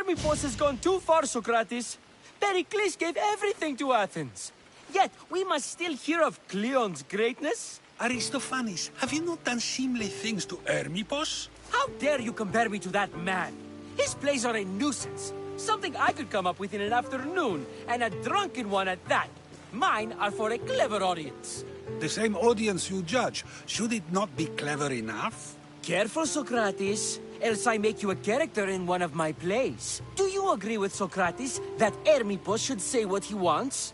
Hermippos has gone too far, Socrates. Pericles gave everything to Athens. Yet, we must still hear of Cleon's greatness. Aristophanes, have you not done seemly things to Hermippos? How dare you compare me to that man? His plays are a nuisance. Something I could come up with in an afternoon, and a drunken one at that. Mine are for a clever audience. The same audience you judge. Should it not be clever enough? Careful, Socrates, else I make you a character in one of my plays. Do you agree with Socrates that Hermippos should say what he wants?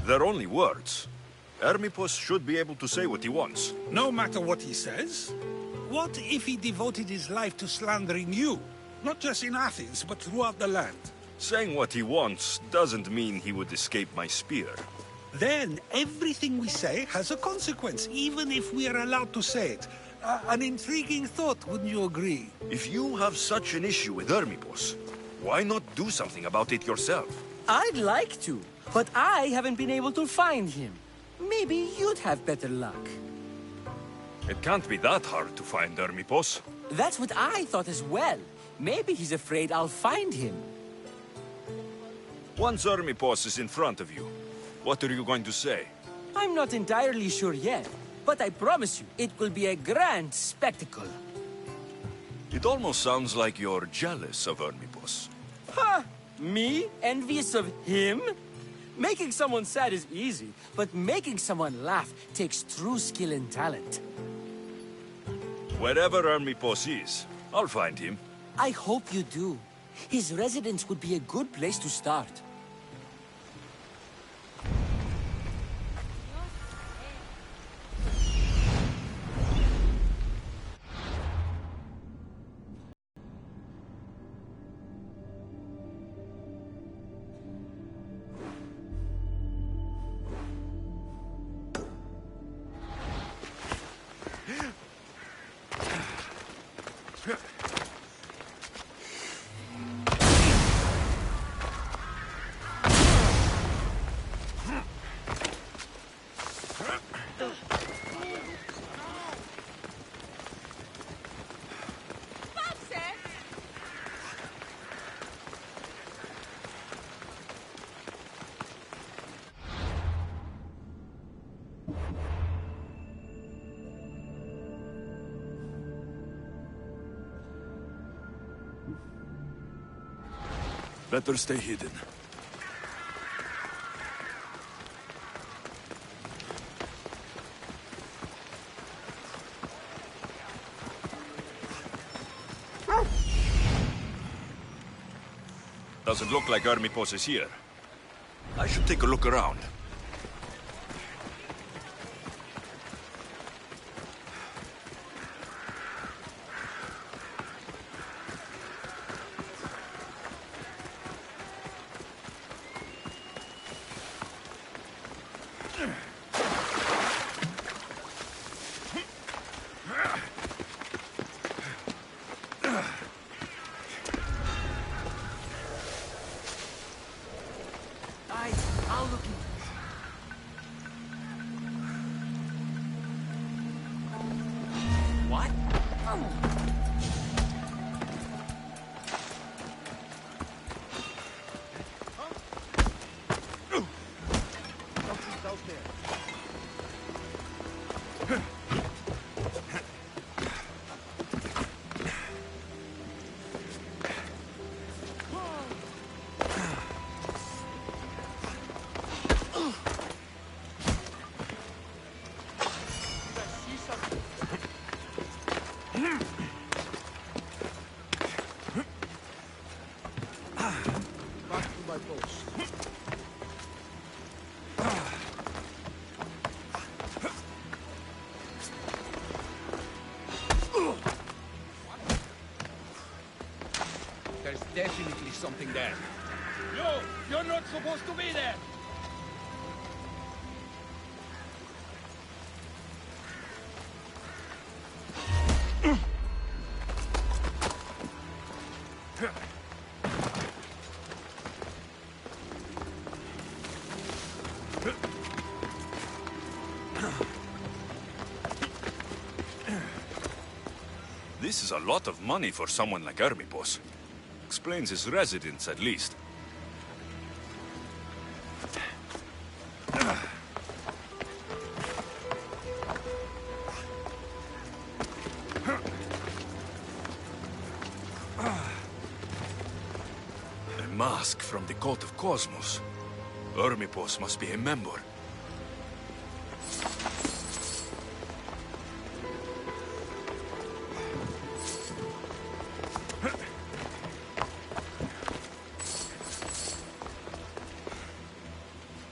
They're only words. Hermippos should be able to say what he wants. No matter what he says? What if he devoted his life to slandering you? Not just in Athens, but throughout the land. Saying what he wants doesn't mean he would escape my spear. Then everything we say has a consequence, even if we are allowed to say it. An intriguing thought, wouldn't you agree? If you have such an issue with Hermippos, why not do something about it yourself? I'd like to, but I haven't been able to find him. Maybe you'd have better luck. It can't be that hard to find Hermippos. That's what I thought as well. Maybe he's afraid I'll find him. Once Hermippos is in front of you, what are you going to say? I'm not entirely sure yet, but I promise you, it will be a grand spectacle. It almost sounds like you're jealous of Hermippos. Ha! Me? Envious of him? Making someone sad is easy, but making someone laugh takes true skill and talent. Wherever Hermippos is, I'll find him. I hope you do. His residence would be a good place to start. Better stay hidden. Doesn't look like Hermippos is here. I should take a look around. I'll look into it. What? There's definitely something there. You're not supposed to be there! This is a lot of money for someone like Hermipos. Explains his residence, at least. A mask from the cult of Cosmos. Hermipos must be a member.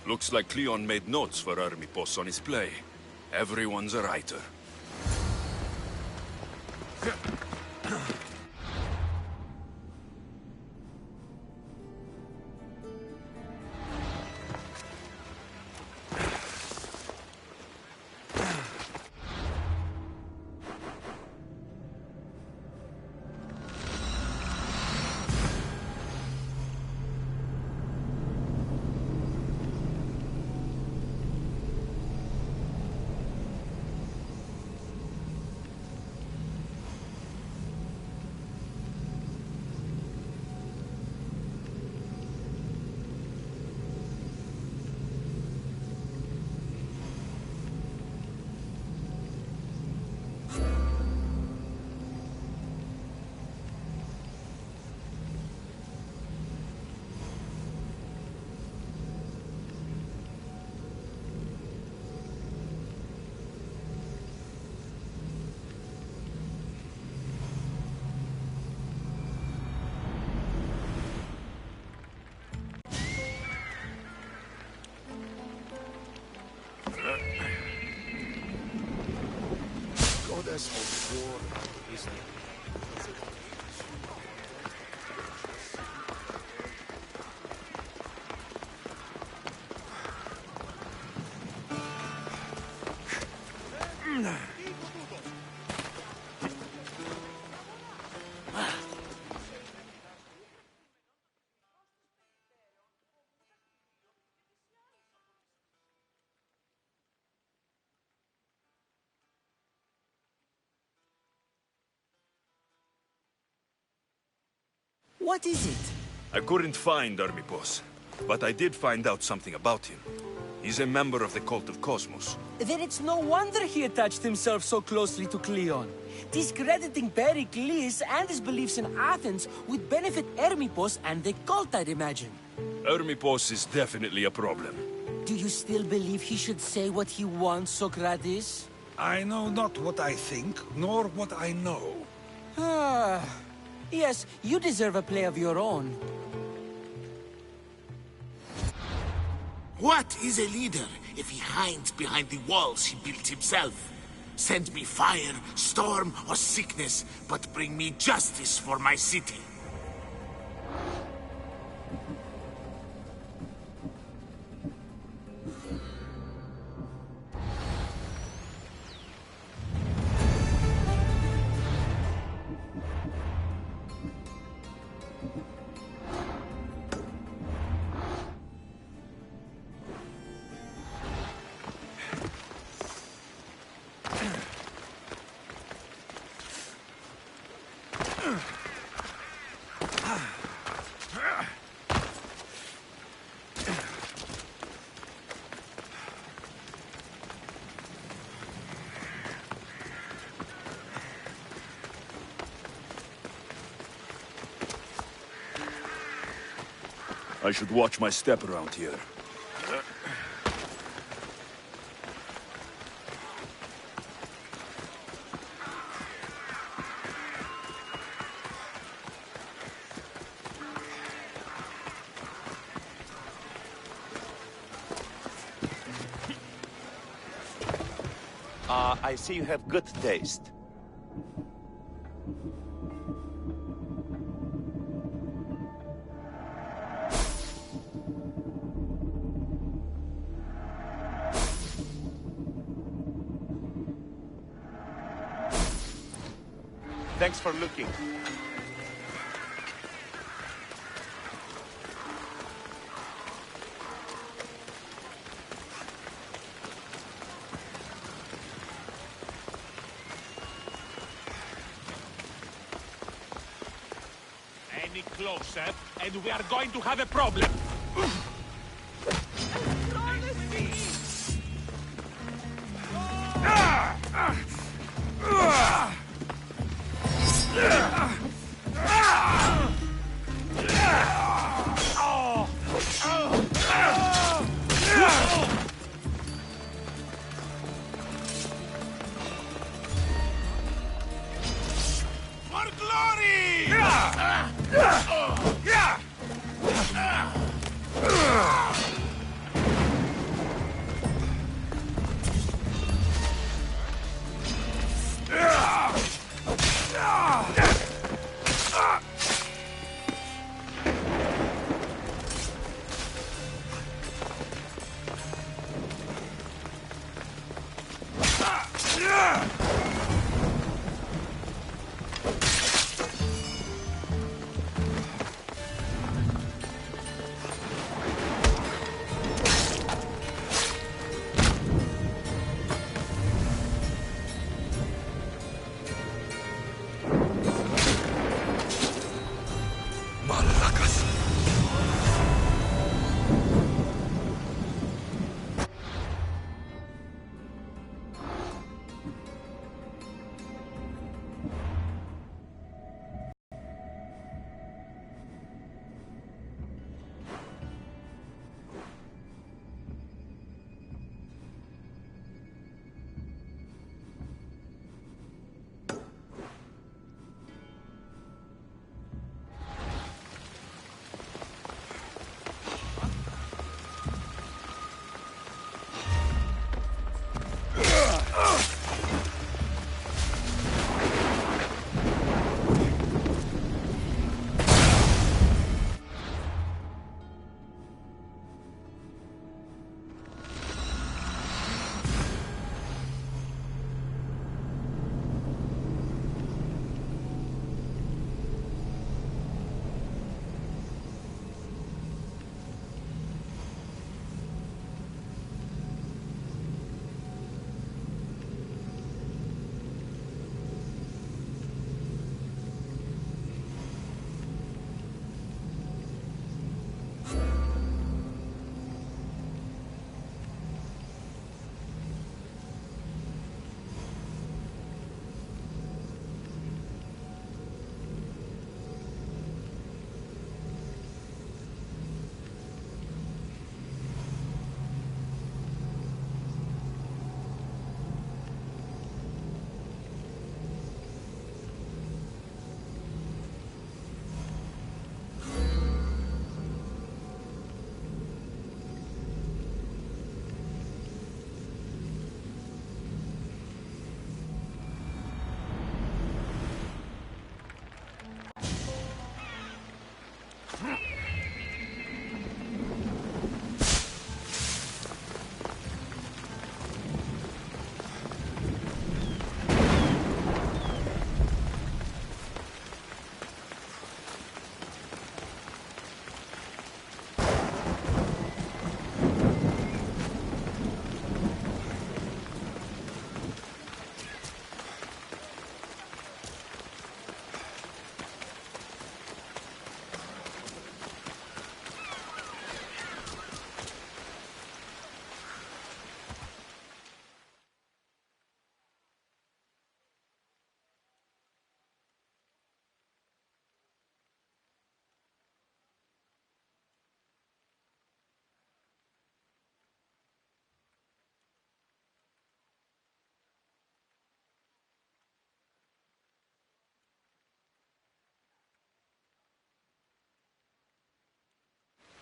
Looks like Cleon made notes for Hermipos on his play. Everyone's a writer. Goddess of war is What is it? I couldn't find Hermipos, but I did find out something about him. He's a member of the cult of Cosmos. Then it's no wonder he attached himself so closely to Cleon. Discrediting Pericles and his beliefs in Athens would benefit Hermipos and the cult, I'd imagine. Hermipos is definitely a problem. Do you still believe he should say what he wants, Socrates? I know not what I think, nor what I know. Ah, yes, you deserve a play of your own. What is a leader if he hides behind the walls he built himself? Send me fire, storm, or sickness, but bring me justice for my city. I should watch my step around here. I see you have good taste. Thanks for looking. closer, and we are going to have a problem. For glory! Malakas.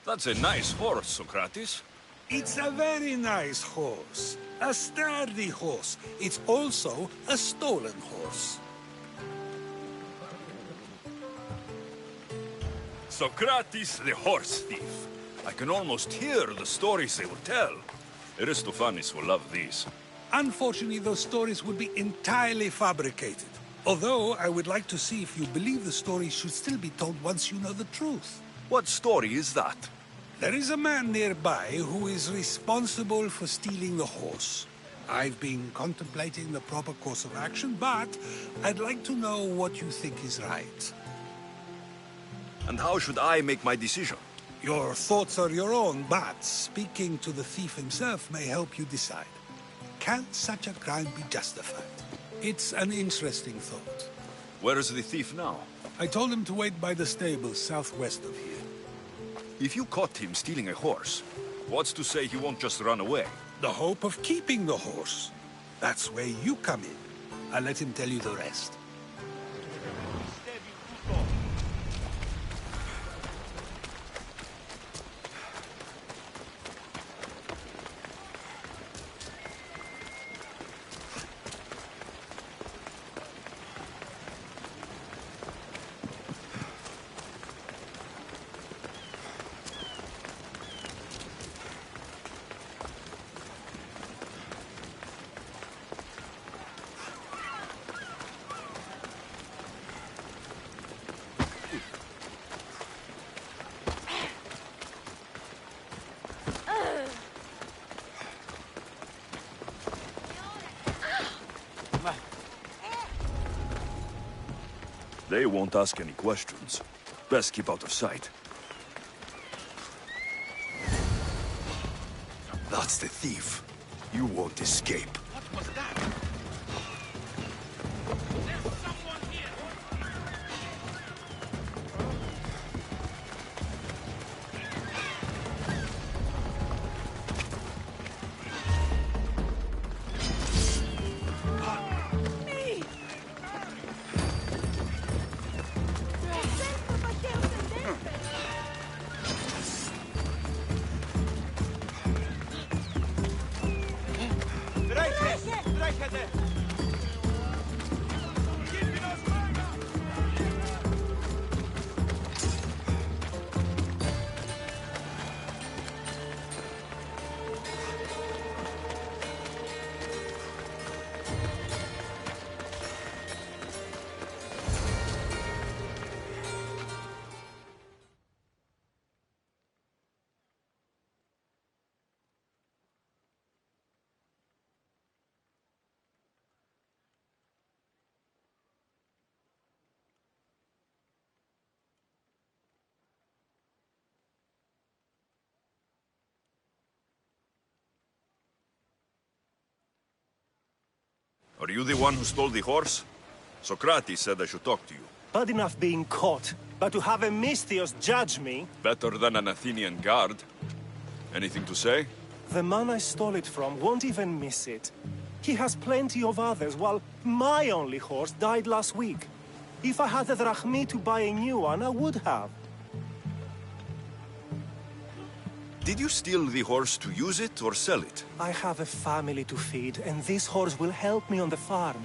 That's a nice horse, Socrates. It's a very nice horse. A sturdy horse. It's also a stolen horse. Socrates the horse thief. I can almost hear the stories they will tell. Aristophanes will love these. Unfortunately, those stories would be entirely fabricated. Although, I would like to see if you believe the stories should still be told once you know the truth. What story is that? There is a man nearby who is responsible for stealing the horse. I've been contemplating the proper course of action, but I'd like to know what you think is right. And how should I make my decision? Your thoughts are your own, but speaking to the thief himself may help you decide. Can such a crime be justified? It's an interesting thought. Where is the thief now? I told him to wait by the stables southwest of here. If you caught him stealing a horse, what's to say he won't just run away? The hope of keeping the horse. That's where you come in. I'll let him tell you the rest. They won't ask any questions. Best keep out of sight. That's the thief. You won't escape. What was that? There's someone here! Are you the one who stole the horse? Socrates said I should talk to you. Bad enough being caught, but to have a Misthios judge me? Better than an Athenian guard. Anything to say? The man I stole it from won't even miss it. He has plenty of others, while my only horse died last week. If I had the drachmi to buy a new one, I would have. Did you steal the horse to use it or sell it? I have a family to feed, and this horse will help me on the farm.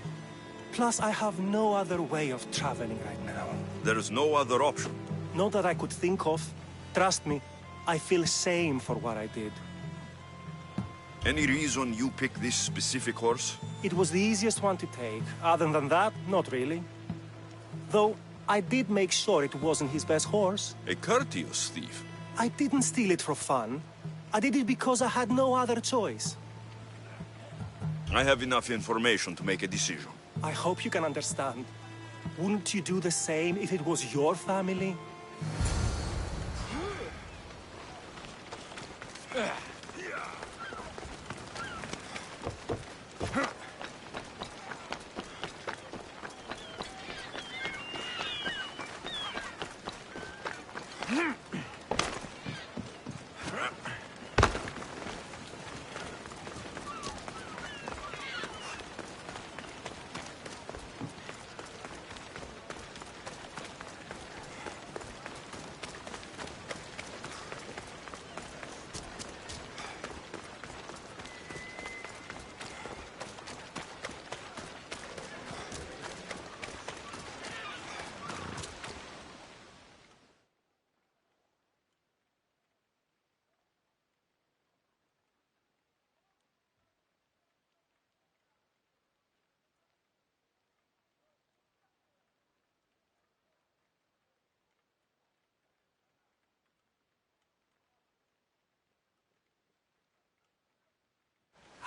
Plus, I have no other way of traveling right now. There is no other option. Not that I could think of. Trust me, I feel shame for what I did. Any reason you picked this specific horse? It was the easiest one to take. Other than that, not really. Though, I did make sure it wasn't his best horse. A courteous thief. I didn't steal it for fun. I did it because I had no other choice. I have enough information to make a decision. I hope you can understand. Wouldn't you do the same if it was your family?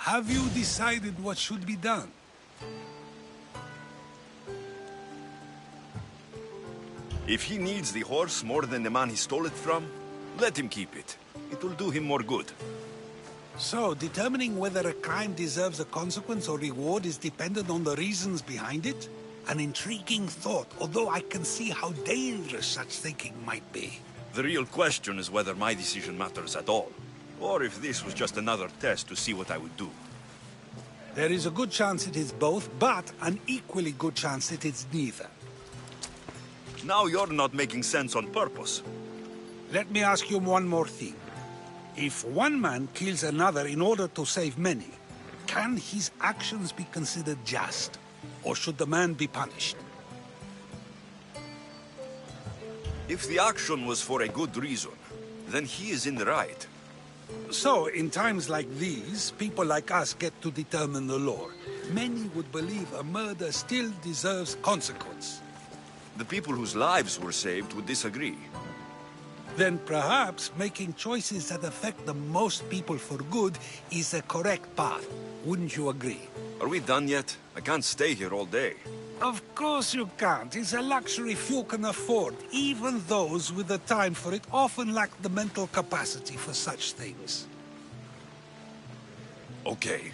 Have you decided what should be done? If he needs the horse more than the man he stole it from, let him keep it. It will do him more good. So, determining whether a crime deserves a consequence or reward is dependent on the reasons behind it? An intriguing thought, although I can see how dangerous such thinking might be. The real question is whether my decision matters at all, or if this was just another test to see what I would do. There is a good chance it is both, but an equally good chance it is neither. Now you're not making sense on purpose. Let me ask you one more thing. If one man kills another in order to save many, can his actions be considered just? Or should the man be punished? If the action was for a good reason, then he is in the right. So, in times like these, people like us get to determine the law. Many would believe a murder still deserves consequence. The people whose lives were saved would disagree. Then perhaps making choices that affect the most people for good is a correct path. Wouldn't you agree? Are we done yet? I can't stay here all day. Of course you can't. It's a luxury few can afford. Even those with the time for it often lack the mental capacity for such things. Okay.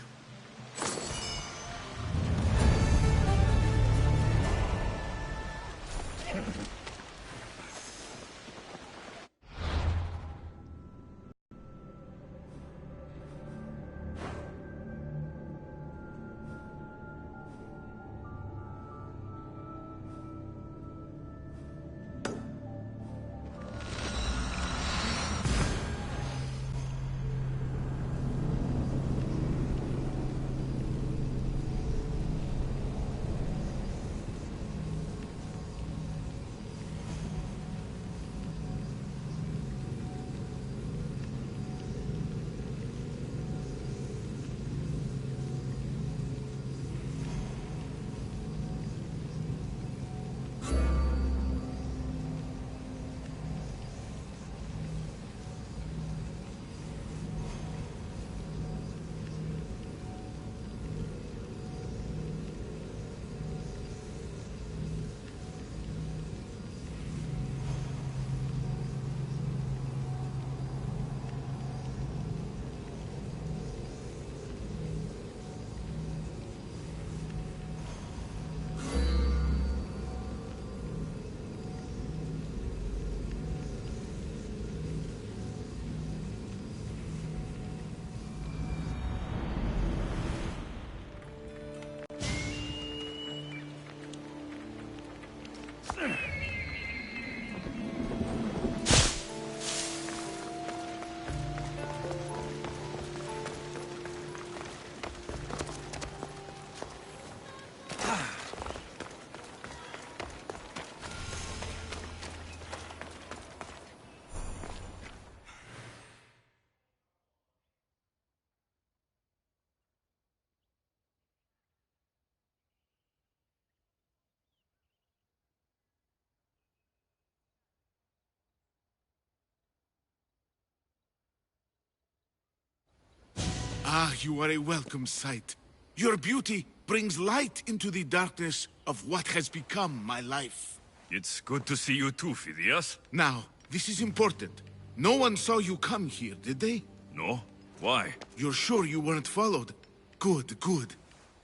Ah, you are a welcome sight. Your beauty brings light into the darkness of what has become my life. It's good to see you too, Phidias. Now, this is important. No one saw you come here, did they? No? Why? You're sure you weren't followed? Good, good.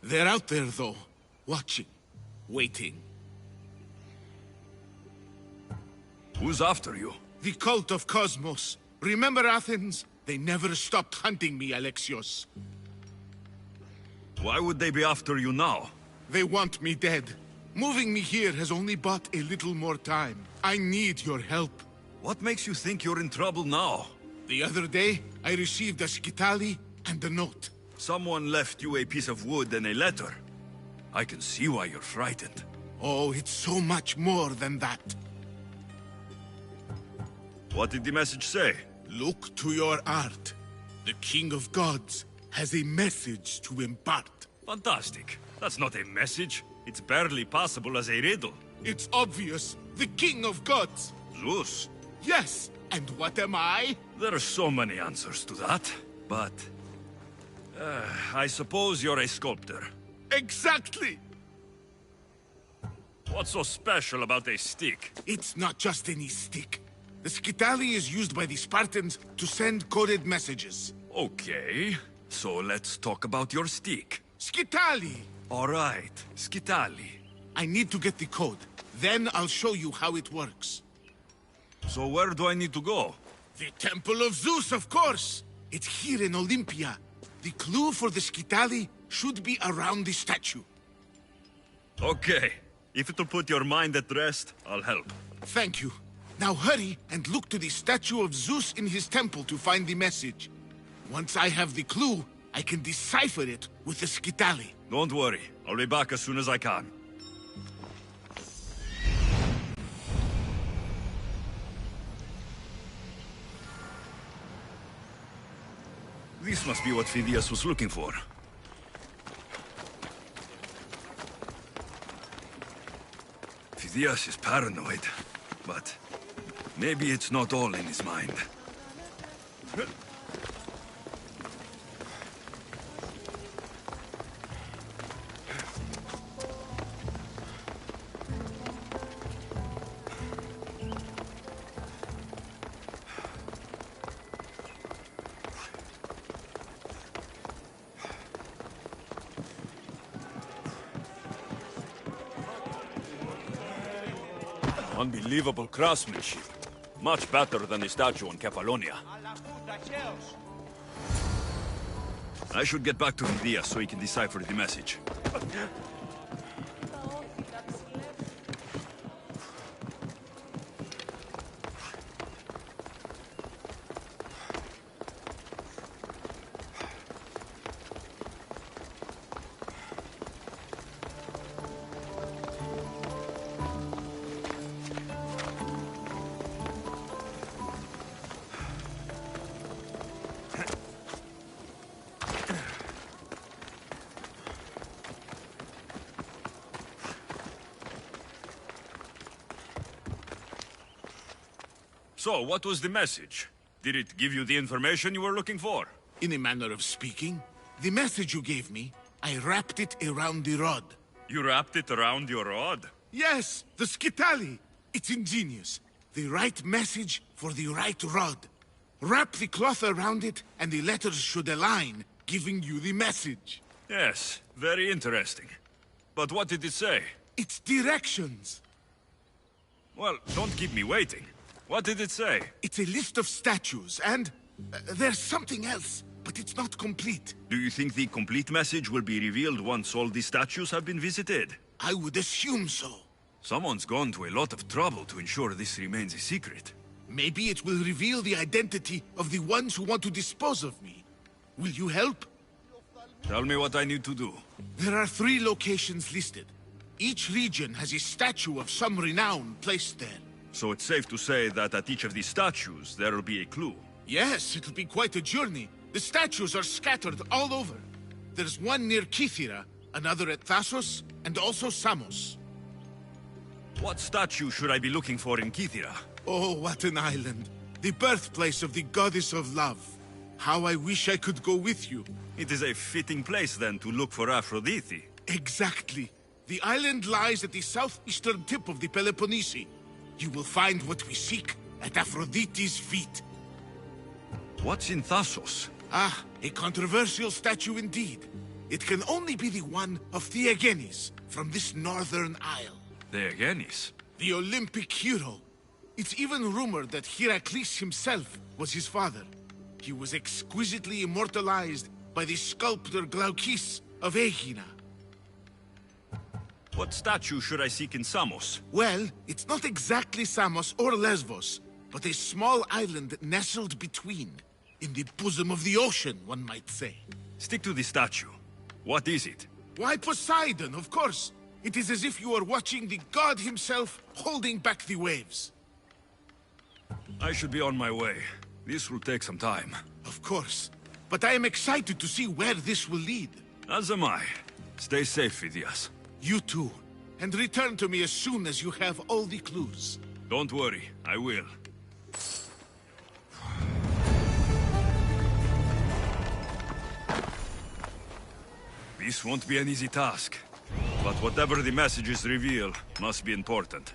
They're out there, though. Watching. Waiting. Who's after you? The cult of Cosmos. Remember Athens? They never stopped hunting me, Alexios. Why would they be after you now? They want me dead. Moving me here has only bought a little more time. I need your help. What makes you think you're in trouble now? The other day, I received a skitali and a note. Someone left you a piece of wood and a letter. I can see why you're frightened. Oh, it's so much more than that. What did the message say? Look to your art. The King of Gods has a message to impart. Fantastic. That's not a message. It's barely passable as a riddle. It's obvious. The King of Gods. Zeus. Yes. And what am I? There are so many answers to that, but... I suppose you're a sculptor. Exactly! What's so special about a stick? It's not just any stick. The Skitali is used by the Spartans to send coded messages. Okay, so let's talk about your stick. Skitali! All right, Skitali. I need to get the code. Then I'll show you how it works. So where do I need to go? The Temple of Zeus, of course! It's here in Olympia. The clue for the Skitali should be around the statue. Okay. If it'll put your mind at rest, I'll help. Thank you. Now hurry and look to the statue of Zeus in his temple to find the message. Once I have the clue, I can decipher it with the Skitali. Don't worry. I'll be back as soon as I can. This must be what Phidias was looking for. Phidias is paranoid, but maybe it's not all in his mind. Unbelievable craftsmanship. Much better than the statue in Kefalonia. I should get back to Phidias so he can decipher the message. So, what was the message? Did it give you the information you were looking for? In a manner of speaking, the message you gave me, I wrapped it around the rod. You wrapped it around your rod? Yes, the Skitali. It's ingenious. The right message for the right rod. Wrap the cloth around it, and the letters should align, giving you the message. Yes, very interesting. But what did it say? It's directions. Well, don't keep me waiting. What did it say? It's a list of statues, and there's something else, but it's not complete. Do you think the complete message will be revealed once all the statues have been visited? I would assume so. Someone's gone to a lot of trouble to ensure this remains a secret. Maybe it will reveal the identity of the ones who want to dispose of me. Will you help? Tell me what I need to do. There are 3 locations listed. Each region has a statue of some renown placed there. So it's safe to say that at each of these statues, there will be a clue. Yes, it'll be quite a journey. The statues are scattered all over. There's one near Kythera, another at Thasos, and also Samos. What statue should I be looking for in Kythera? Oh, what an island. The birthplace of the goddess of love. How I wish I could go with you. It is a fitting place, then, to look for Aphrodite. Exactly. The island lies at the southeastern tip of the Peloponnese. You will find what we seek at Aphrodite's feet. What's in Thasos? Ah, a controversial statue indeed. It can only be the one of Theagenes, from this northern isle. Theagenes? The Olympic hero. It's even rumored that Heracles himself was his father. He was exquisitely immortalized by the sculptor Glaukis of Aegina. What statue should I seek in Samos? Well, it's not exactly Samos or Lesbos, but a small island nestled between. In the bosom of the ocean, one might say. Stick to the statue. What is it? Why, Poseidon, of course. It is as if you are watching the god himself holding back the waves. I should be on my way. This will take some time. Of course. But I am excited to see where this will lead. As am I. Stay safe, Phidias. You too. And return to me as soon as you have all the clues. Don't worry, I will. This won't be an easy task. But whatever the messages reveal must be important.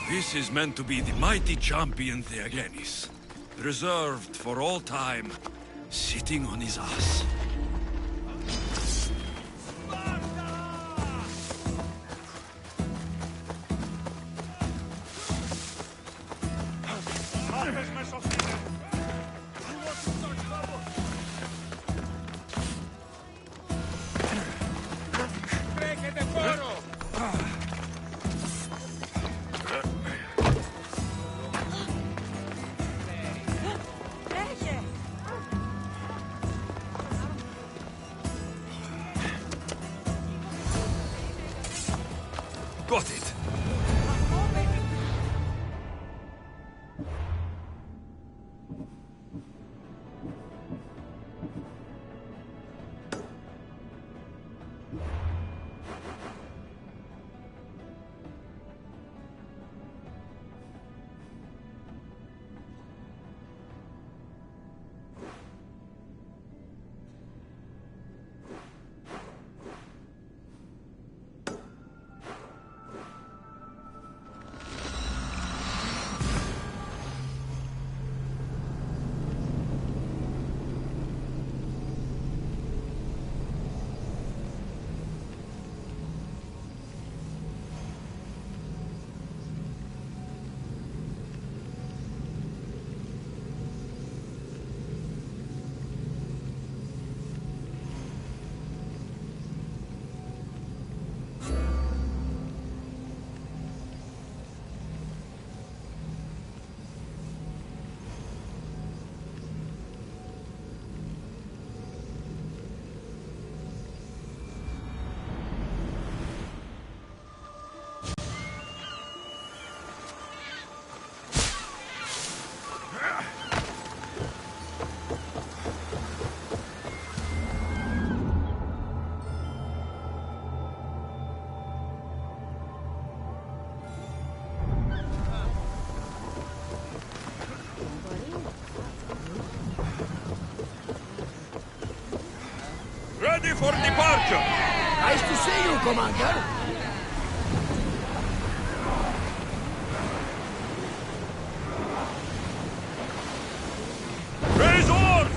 This is meant to be the mighty champion Theagenis, reserved for all time, sitting on his ass. Got it! Ready for departure! Nice to see you, Commander. Raise oars!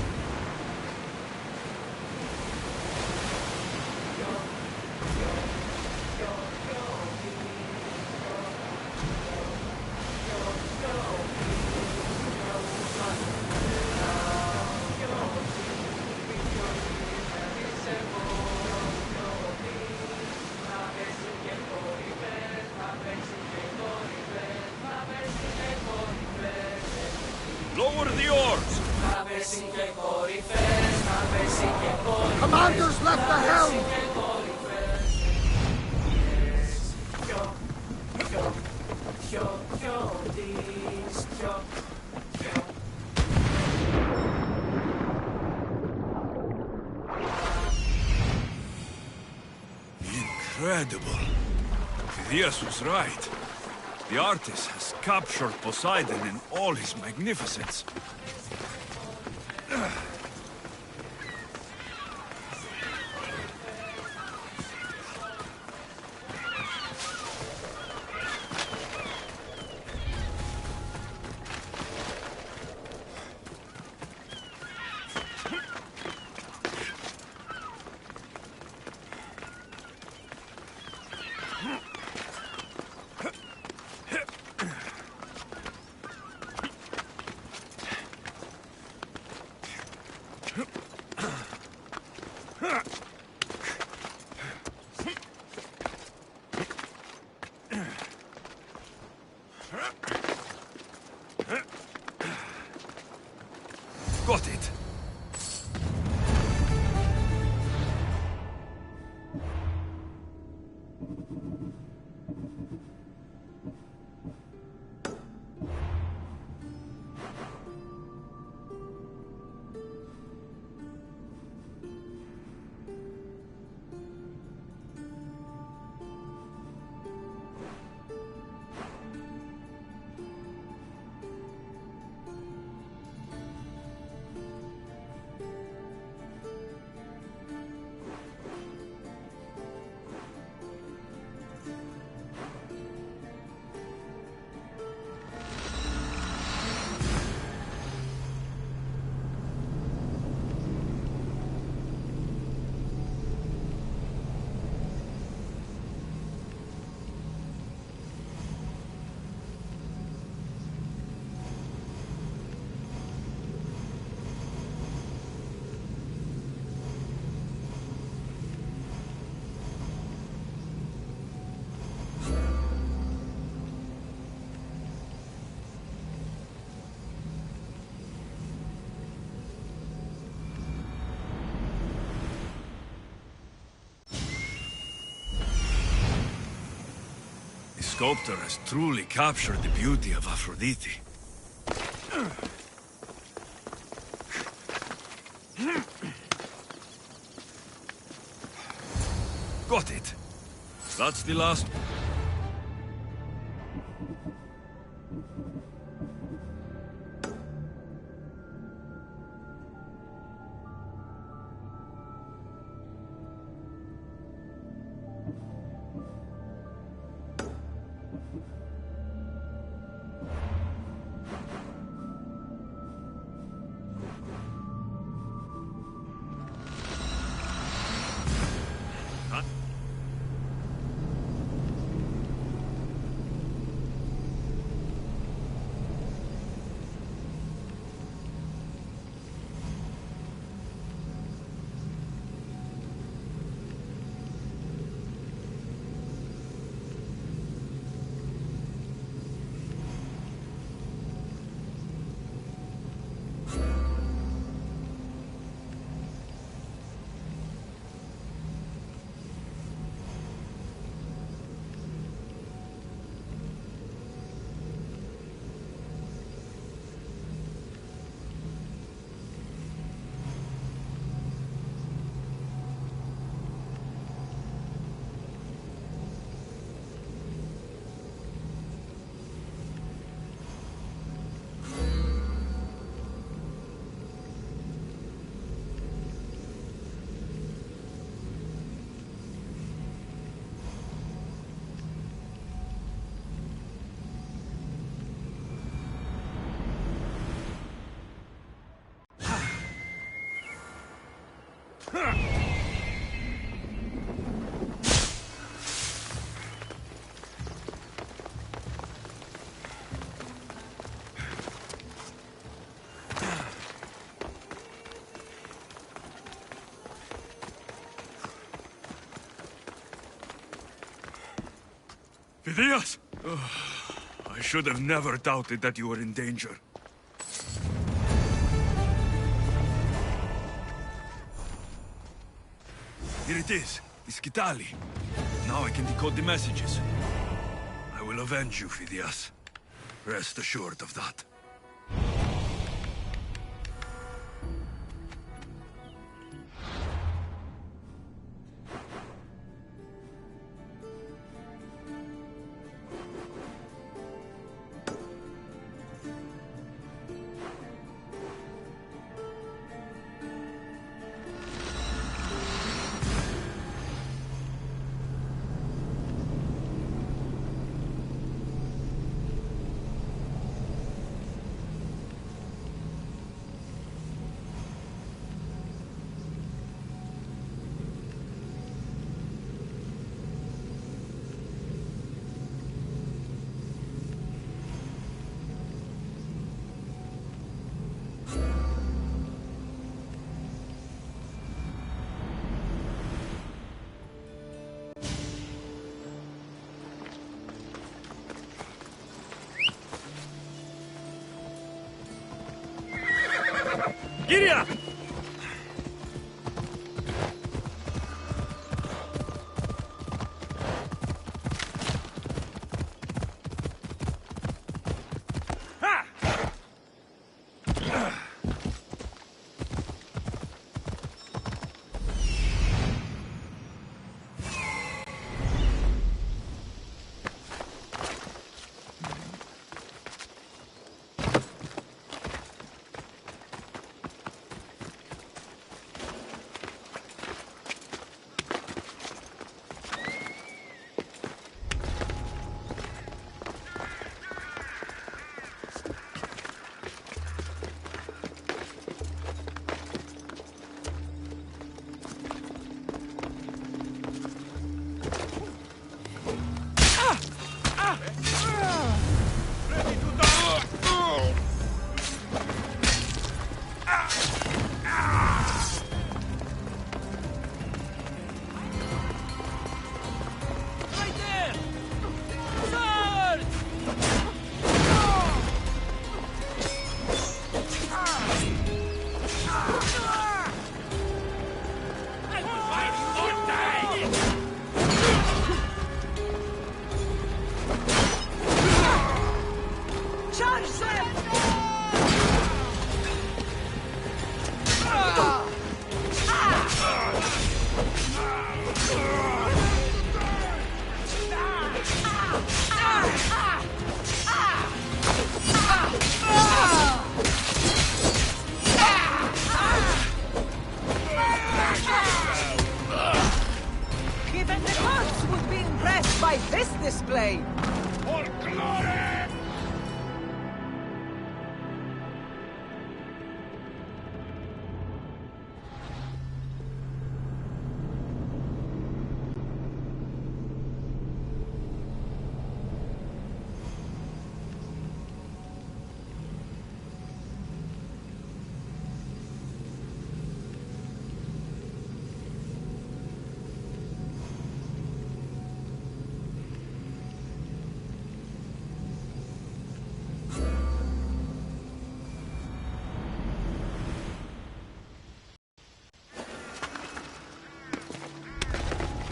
Lower the oars! Commander's left the helm. Incredible. Phidias was right. The artist has captured Poseidon in all his magnificence. Got it. The sculptor has truly captured the beauty of Aphrodite. Got it. That's the last... Phidias! I should have never doubted that you were in danger. Here it is, the Skitali. Now I can decode the messages. I will avenge you, Phidias. Rest assured of that. Giria! display! For glory!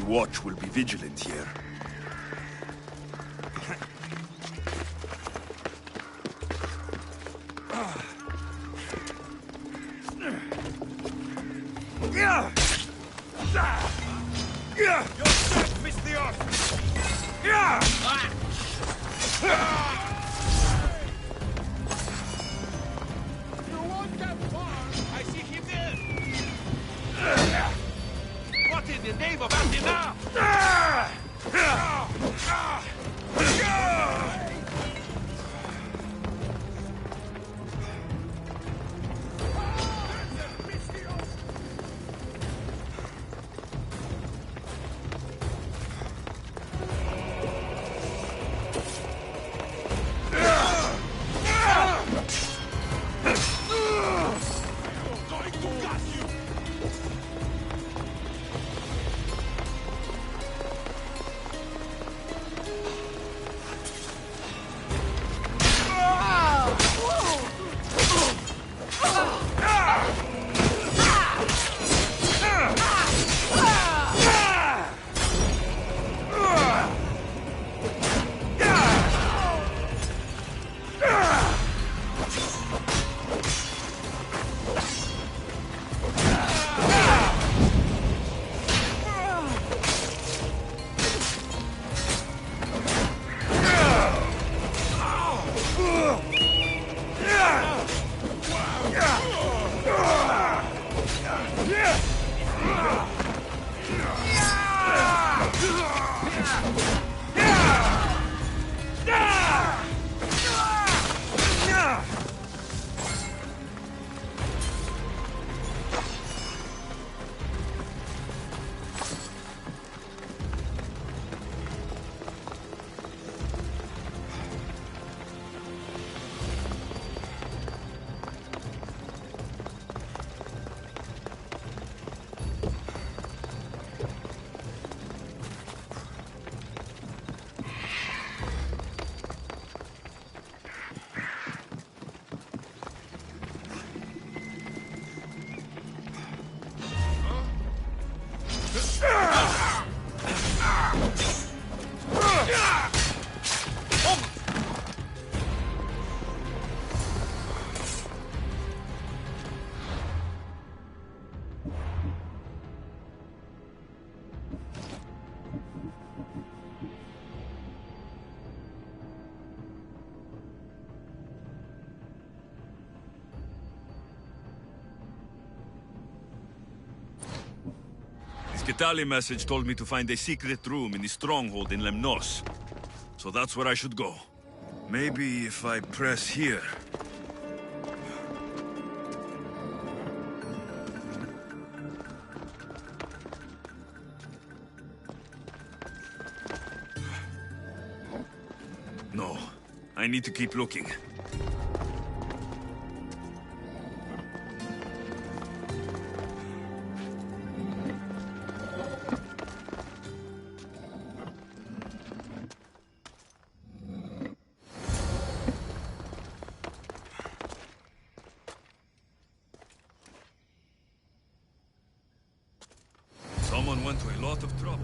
The watch will be vigilant here. Your step, miss the earth! You won't get far! I see him there! What in the name of Athena? Skitali message told me to find a secret room in the stronghold in Lemnos. So that's where I should go. Maybe if I press here... No, I need to keep looking. Someone went to a lot of trouble.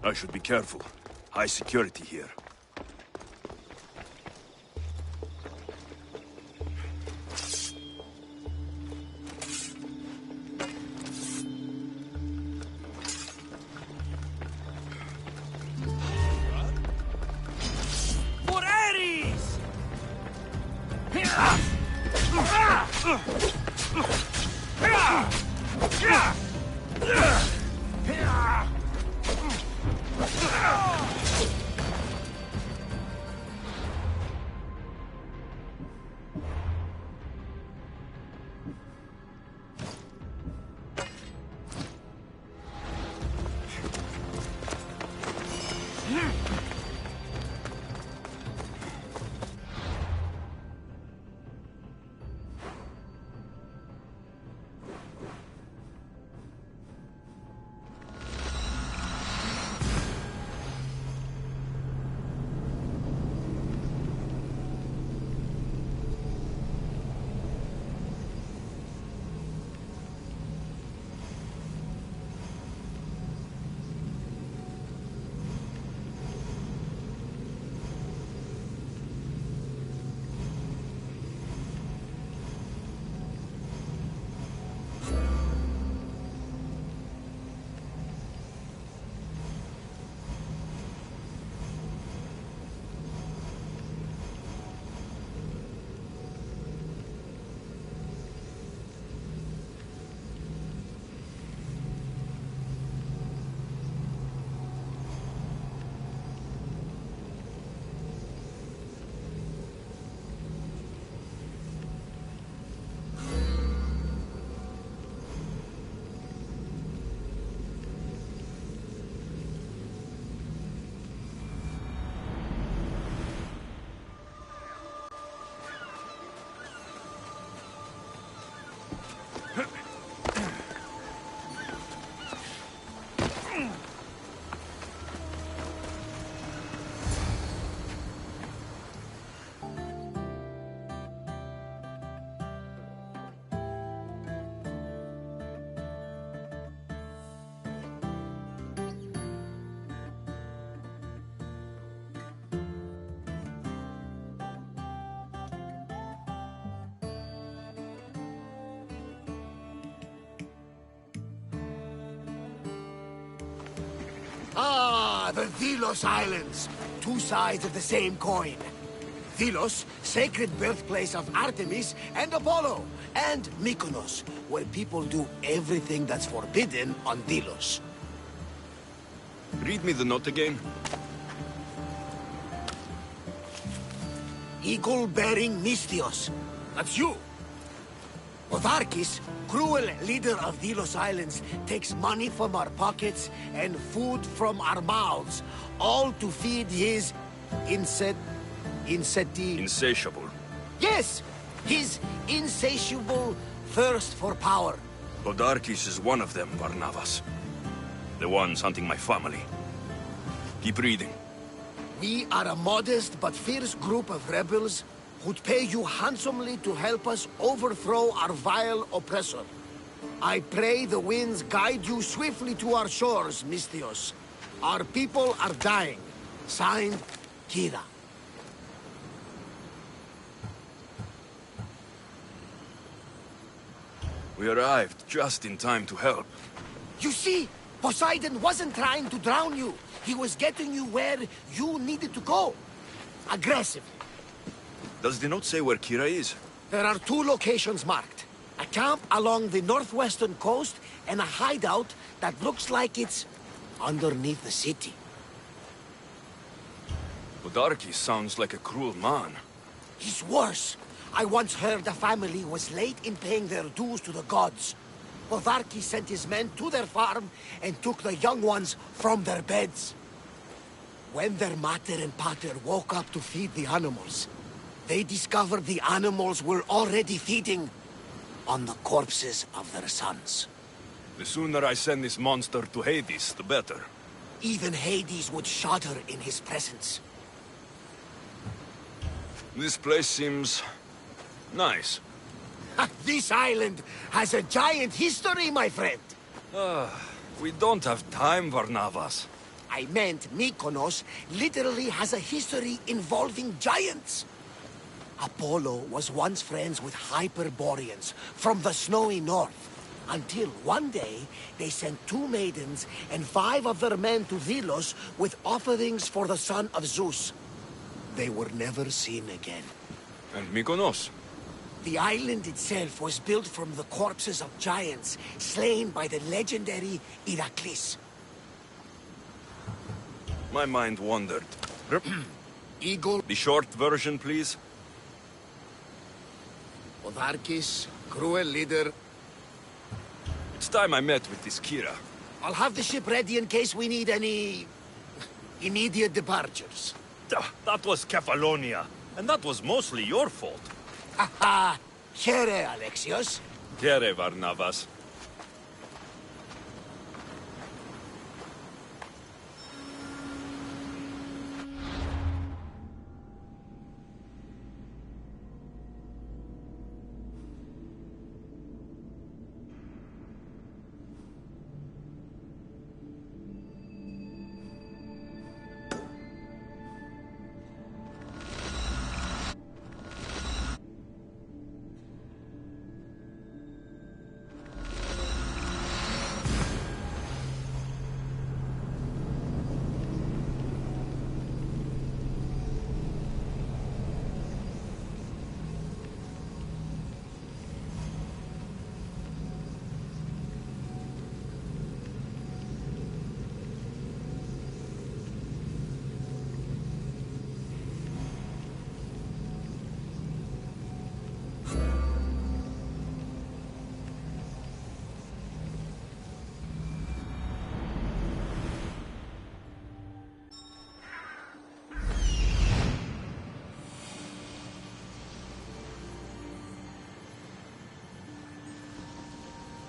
I should be careful. High security here. For Ares! The Delos Islands. Two sides of the same coin. Delos, sacred birthplace of Artemis and Apollo. And Mykonos, where people do everything that's forbidden on Delos. Read me the note again. Eagle-bearing Mystios. That's you. Otharkis, cruel leader of Delos Islands, takes money from our pockets and food from our mouths, all to feed his Insatiable. Yes! His insatiable thirst for power. Odarkis is one of them, Varnavas. The ones hunting my family. Keep reading. We are a modest but fierce group of rebels who'd pay you handsomely to help us overthrow our vile oppressor. I pray the winds guide you swiftly to our shores, Mystios. Our people are dying. Signed, Kira. We arrived just in time to help. You see, Poseidon wasn't trying to drown you. He was getting you where you needed to go. Aggressively. Does the note say where Kira is? There are two locations marked. A camp along the northwestern coast and a hideout that looks like it's underneath the city. Odarkis sounds like a cruel man. He's worse. I once heard a family was late in paying their dues to the gods. Otharkis sent his men to their farm and took the young ones from their beds. When their mater and pater woke up to feed the animals, they discovered the animals were already feeding on the corpses of their sons. The sooner I send this monster to Hades, the better. Even Hades would shudder in his presence. This place seems nice. This island has a giant history, my friend. We don't have time, Varnavas. I meant Mykonos literally has a history involving giants. Apollo was once friends with Hyperboreans from the snowy north, until one day they sent 2 maidens and 5 of their men to Delos with offerings for the son of Zeus. They were never seen again. And Mykonos? The island itself was built from the corpses of giants slain by the legendary Iraklis. My mind wandered. Eagle, The short version, please. Otharkis, cruel leader. It's time I met with this Kira. I'll have the ship ready in case we need any immediate departures. That was Kefalonia, and that was mostly your fault. Haha, here, Alexios. Here, Varnavas.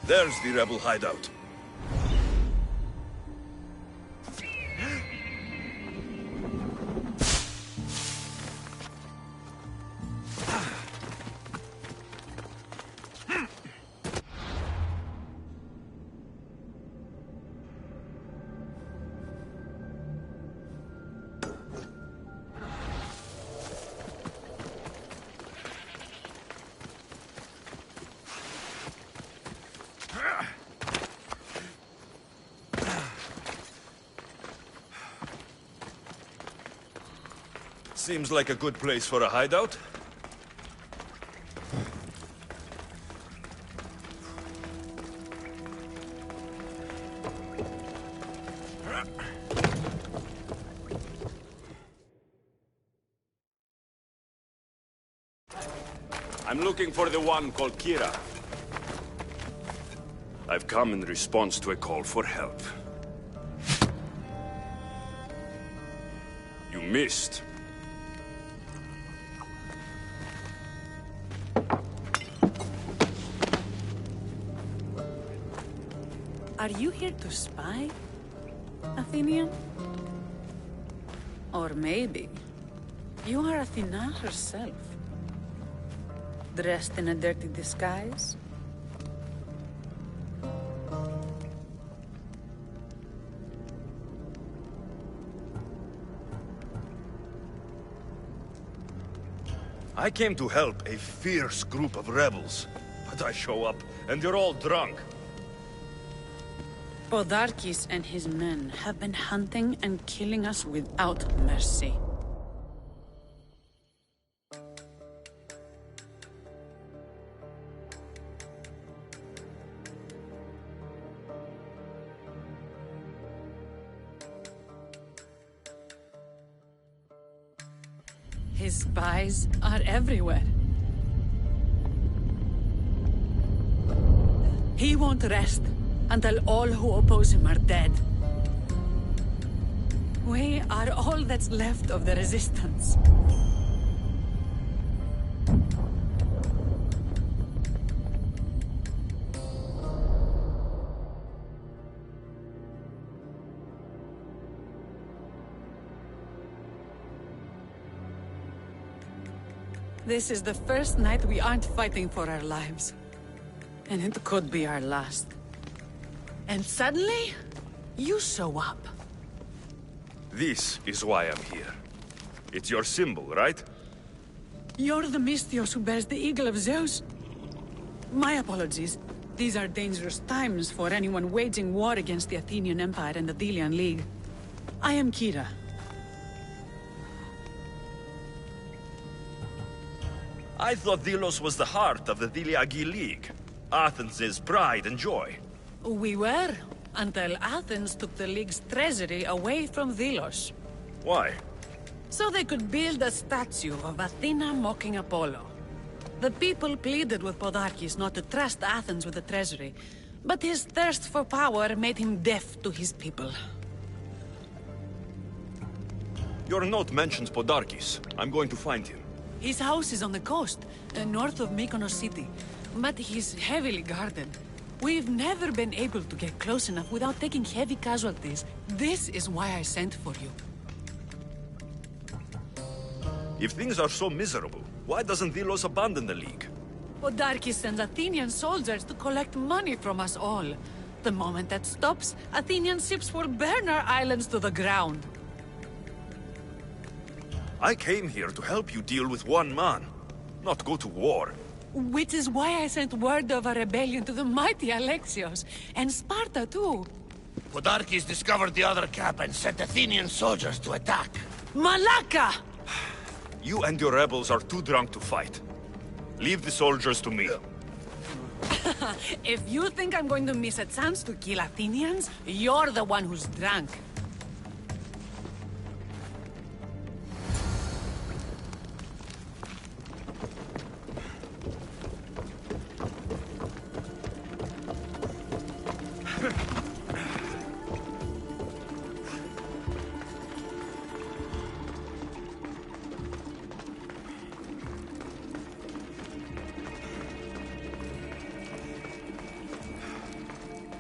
There's the rebel hideout. Seems like a good place for a hideout. I'm looking for the one called Kira. I've come in response to a call for help. You missed. Are you here to spy, Athenian? Or maybe you are Athena herself, dressed in a dirty disguise? I came to help a fierce group of rebels, but I show up and they're all drunk. Podarkis and his men have been hunting and killing us without mercy. His spies are everywhere. He won't rest until all who oppose him are dead. We are all that's left of the resistance. This is the first night we aren't fighting for our lives. And it could be our last. And suddenly, you show up. This is why I'm here. It's your symbol, right? You're the Mystios who bears the eagle of Zeus? My apologies. These are dangerous times for anyone waging war against the Athenian Empire and the Delian League. I am Kira. I thought Delos was the heart of the Deliagi League. Athens' pride and joy. We were, until Athens took the League's treasury away from Delos. Why? So they could build a statue of Athena mocking Apollo. The people pleaded with Podarkis not to trust Athens with the treasury, but his thirst for power made him deaf to his people. Your note mentions Podarkis. I'm going to find him. His house is on the coast, north of Mykonos city, but he's heavily guarded. We've never been able to get close enough without taking heavy casualties. This is why I sent for you. If things are so miserable, why doesn't Delos abandon the League? Podarkis sends Athenian soldiers to collect money from us all. The moment that stops, Athenian ships will burn our islands to the ground. I came here to help you deal with one man, not go to war. Which is why I sent word of a rebellion to the mighty Alexios, and Sparta too. Podarkis discovered the other camp and sent Athenian soldiers to attack. Malaka! You and your rebels are too drunk to fight. Leave the soldiers to me. If you think I'm going to miss a chance to kill Athenians, you're the one who's drunk.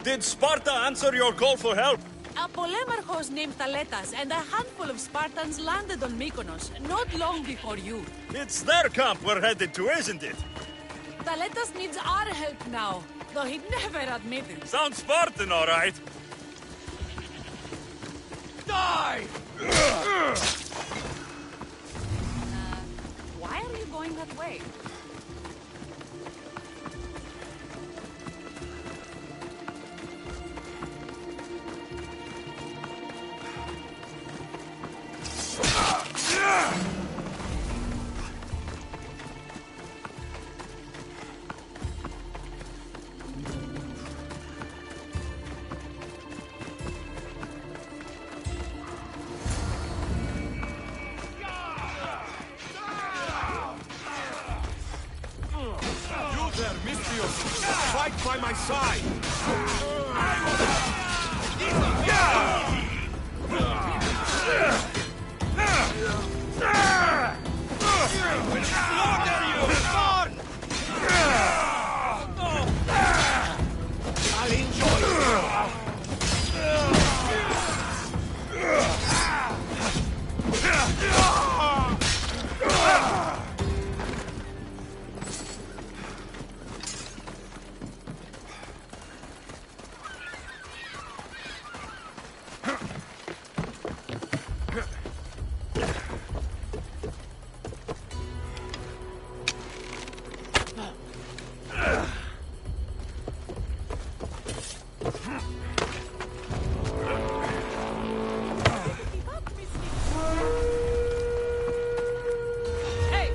Did Sparta answer your call for help? A polemarchos named Thaletas and a handful of Spartans landed on Mykonos, not long before you. It's their camp we're headed to, isn't it? Thaletas needs our help now, though he'd never admit it. Sounds Spartan, all right. Die! Why are you going that way? fight by my side! I'll enjoy it. Hey!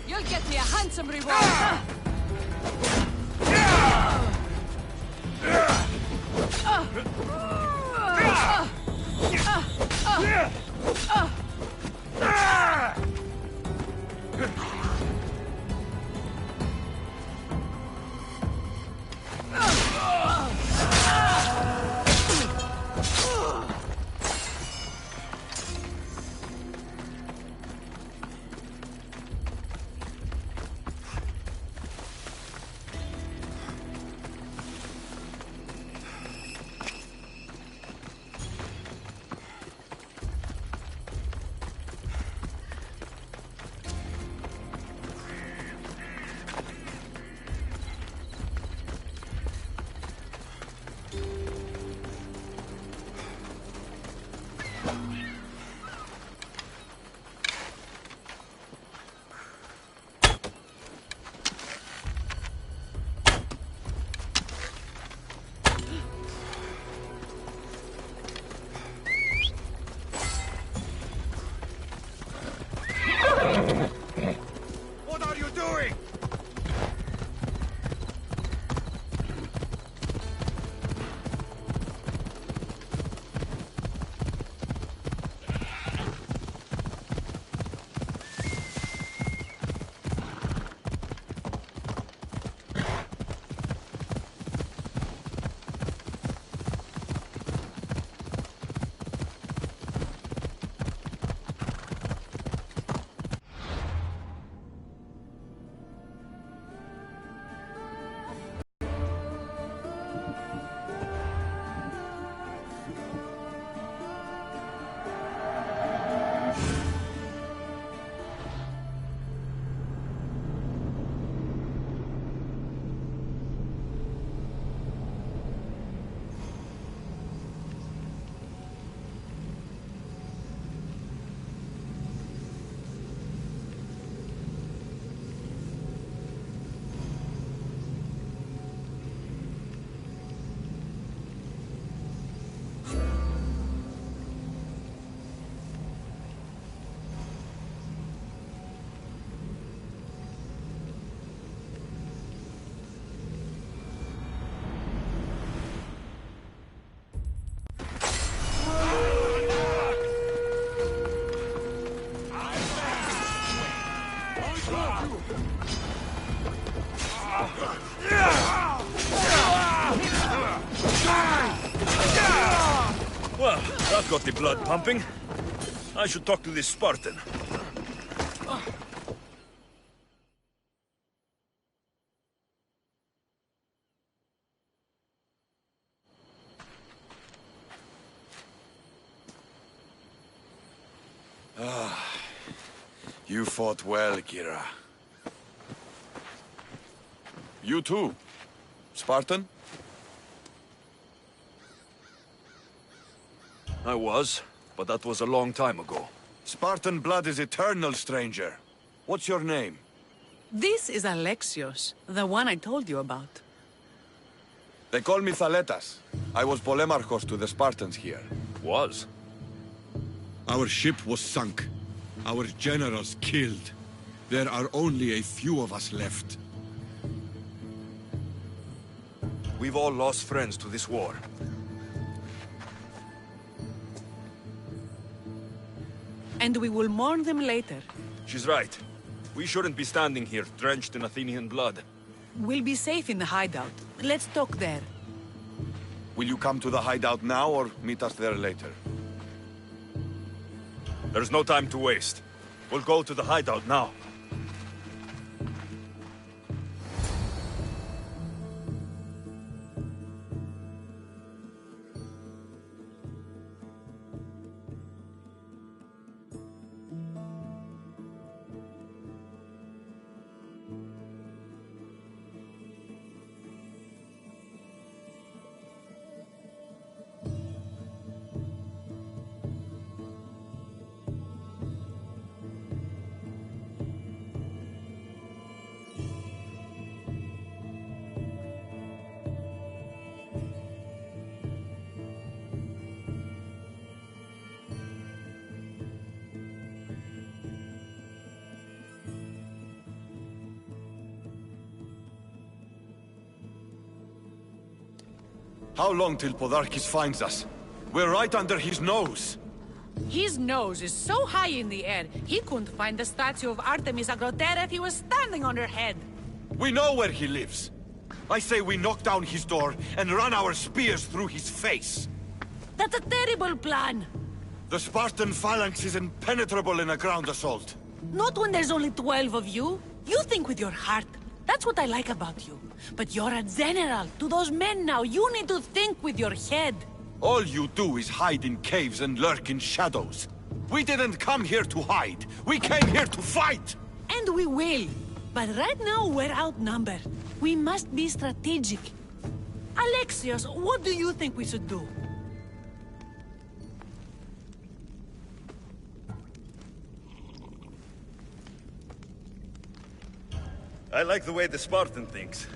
You'll get me a handsome reward. What are you doing? Well, that got the blood pumping. I should talk to this Spartan. You fought well, Kira. You too, Spartan? I was, but that was a long time ago. Spartan blood is eternal, stranger. What's your name? This is Alexios, the one I told you about. They call me Thaletas. I was Polemarchos to the Spartans here. Was? Our ship was sunk. Our generals killed. There are only a few of us left. We've all lost friends to this war. And we will mourn them later. She's right. We shouldn't be standing here, drenched in Athenian blood. We'll be safe in the hideout. Let's talk there. Will you come to the hideout now or meet us there later? There's no time to waste. We'll go to the hideout now. How long till Podarkis finds us? We're right under his nose. His nose is so high in the air, he couldn't find the statue of Artemis Agrotera if he was standing on her head. We know where he lives. I say we knock down his door and run our spears through his face. That's a terrible plan. The Spartan phalanx is impenetrable in a ground assault. Not when there's only 12 of you. You think with your heart. That's what I like about you. But you're a general. To those men now, you need to think with your head. All you do is hide in caves and lurk in shadows. We didn't come here to hide. We came here to fight! And we will. But right now, we're outnumbered. We must be strategic. Alexios, what do you think we should do? I like the way the Spartan thinks.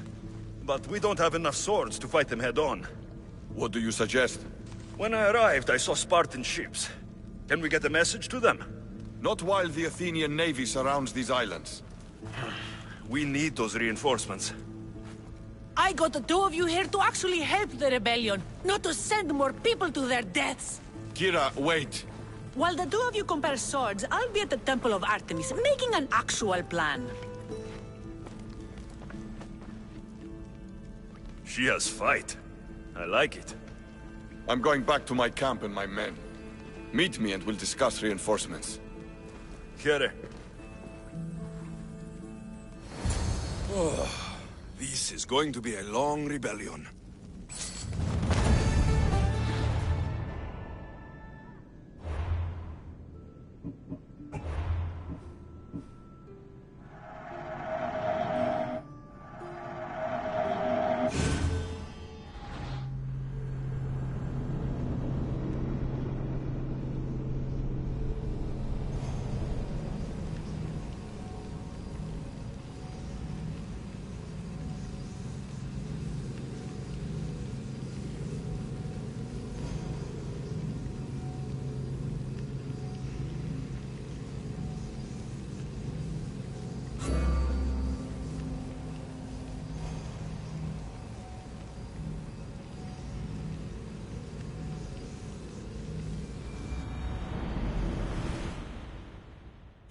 But we don't have enough swords to fight them head-on. What do you suggest? When I arrived, I saw Spartan ships. Can we get a message to them? Not while the Athenian navy surrounds these islands. We need those reinforcements. I got the two of you here to actually help the rebellion, not to send more people to their deaths. Kira, wait. While the two of you compare swords, I'll be at the Temple of Artemis, making an actual plan. She has fight. I like it. I'm going back to my camp and my men. Meet me and we'll discuss reinforcements. Here. Oh, this is going to be a long rebellion.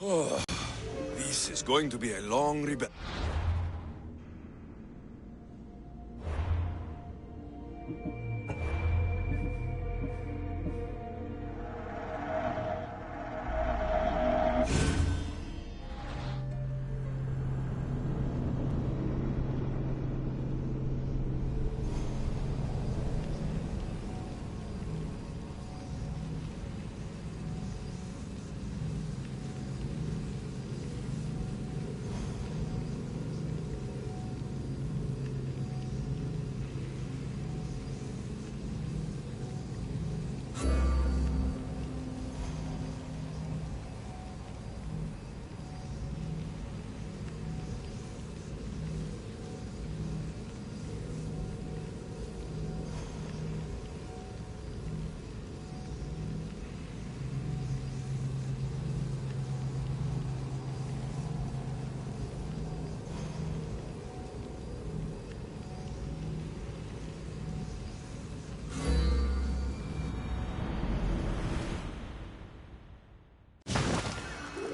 Oh, this is going to be a long rebellion.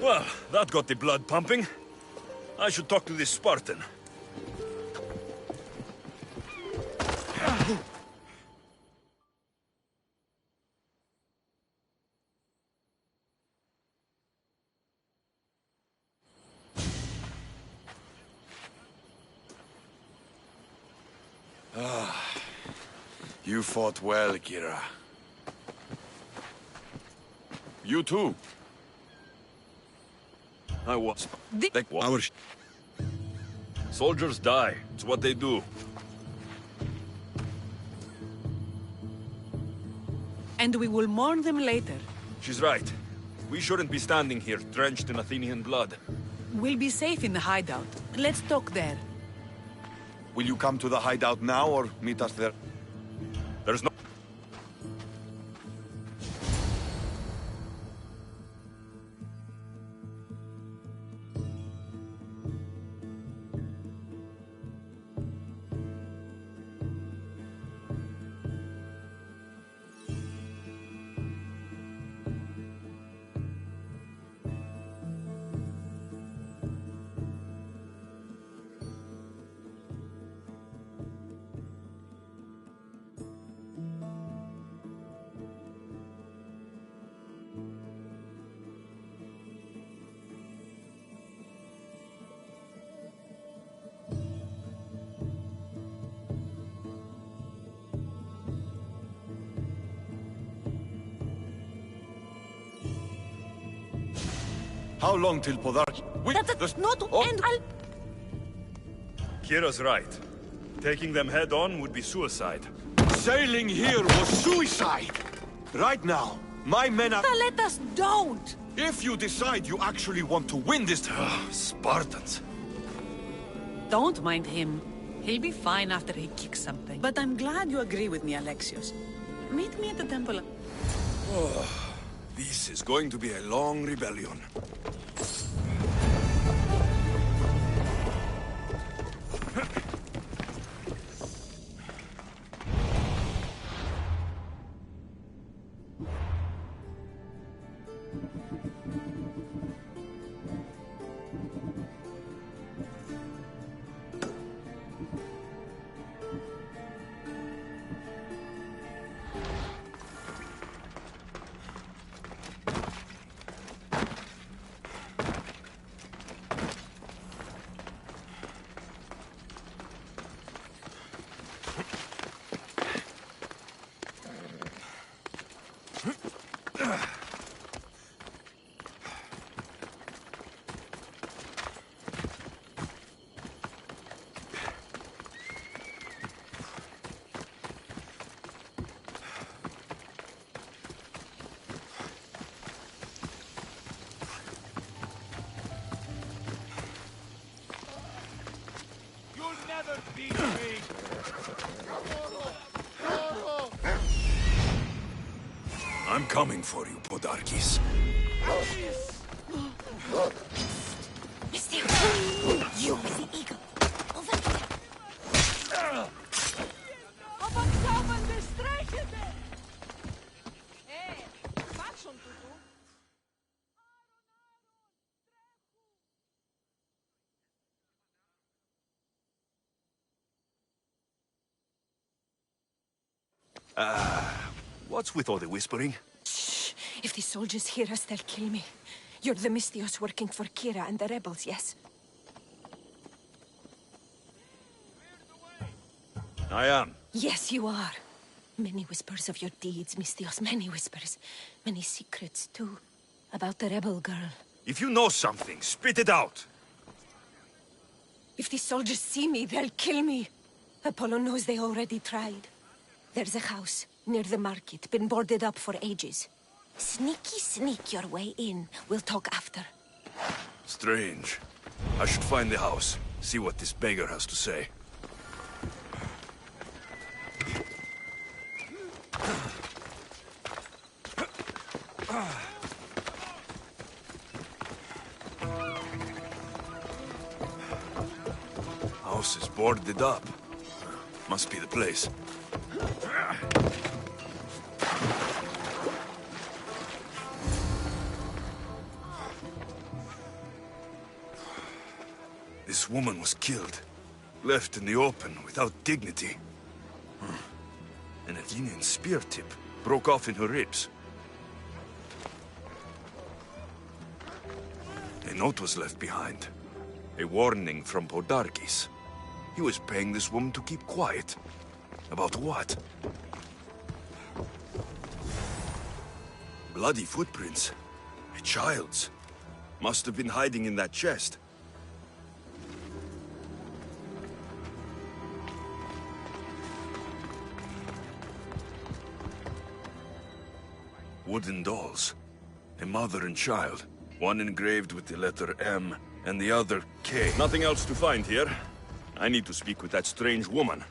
Well, that got the blood pumping. I should talk to this Spartan. You fought well, Kira. You too. I was... Our Soldiers die. It's what they do. And we will mourn them later. She's right. We shouldn't be standing here, drenched in Athenian blood. We'll be safe in the hideout. Let's talk there. Will you come to the hideout now, or meet us there? There's no... How long till Podarch? That's not end. Kira's right. Taking them head on would be suicide. Sailing here was suicide! Right now, my men are... Let us don't! If you decide you actually want to win this... Spartans. Don't mind him. He'll be fine after he kicks something. But I'm glad you agree with me, Alexios. Meet me at the temple. This is going to be a long rebellion. I'm coming for you, Podarkis. You with the eagle. Over here. What's with all the whispering? Shh. If the soldiers hear us, they'll kill me. You're the Mystios working for Kira and the rebels, yes? I am. Yes, you are. Many whispers of your deeds, Mystios. Many whispers. Many secrets, too. About the rebel girl. If you know something, spit it out. If the soldiers see me, they'll kill me. Apollo knows they already tried. There's a house near the market, been boarded up for ages. Sneak your way in. We'll talk after. Strange. I should find the house, see what this beggar has to say. House is boarded up. Must be the place. This woman was killed, left in the open without dignity. An Athenian spear tip broke off in her ribs. A note was left behind. A warning from Podarkis. He was paying this woman to keep quiet. About what? Bloody footprints. A child's. Must have been hiding in that chest. Wooden dolls. A mother and child. One engraved with the letter M, and the other K. Nothing else to find here. I need to speak with that strange woman.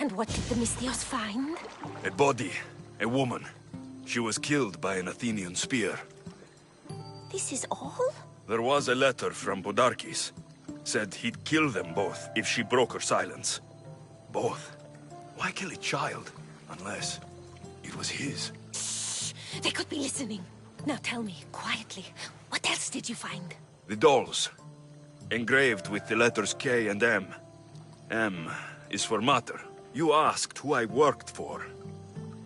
And what did the Mystios find? A body. A woman. She was killed by an Athenian spear. This is all? There was a letter from Podarkis. Said he'd kill them both if she broke her silence. Both. Why kill a child? Unless it was his. Shh! They could be listening. Now tell me, quietly, what else did you find? The dolls. Engraved with the letters K and M. M is for Mater. You asked who I worked for.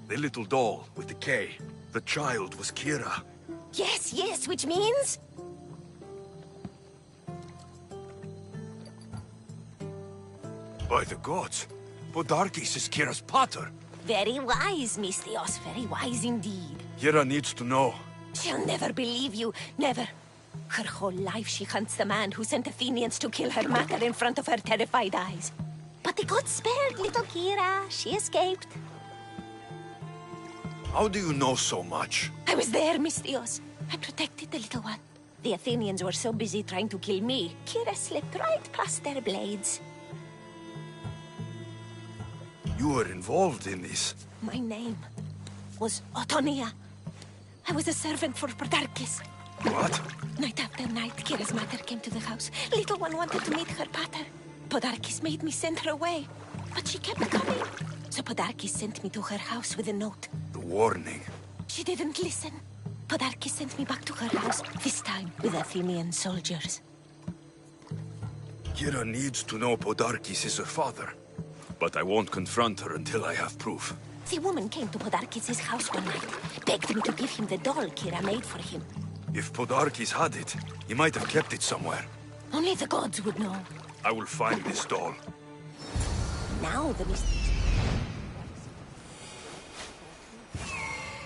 The little doll with the K. The child was Kira. Yes, yes, which means? By the gods, Podarkis is Kira's pater. Very wise, Mystios, very wise indeed. Kira needs to know. She'll never believe you, never. Her whole life she hunts the man who sent Athenians to kill her mater in front of her terrified eyes. But the gods spared little Kira. She escaped. How do you know so much? I was there, Mystios. I protected the little one. The Athenians were so busy trying to kill me, Kira slipped right past their blades. You were involved in this. My name was Otonia. I was a servant for Podarkis. What? Night after night, Kira's mother came to the house. Little one wanted to meet her pater. Podarkis made me send her away, but she kept coming. So Podarkis sent me to her house with a note. The warning. She didn't listen. Podarkis sent me back to her house, this time with Athenian soldiers. Kira needs to know Podarkis is her father. But I won't confront her until I have proof. The woman came to Podarkis' house one night, begged him to give him the doll Kira made for him. If Podarkis had it, he might have kept it somewhere. Only the gods would know. I will find this doll. Now the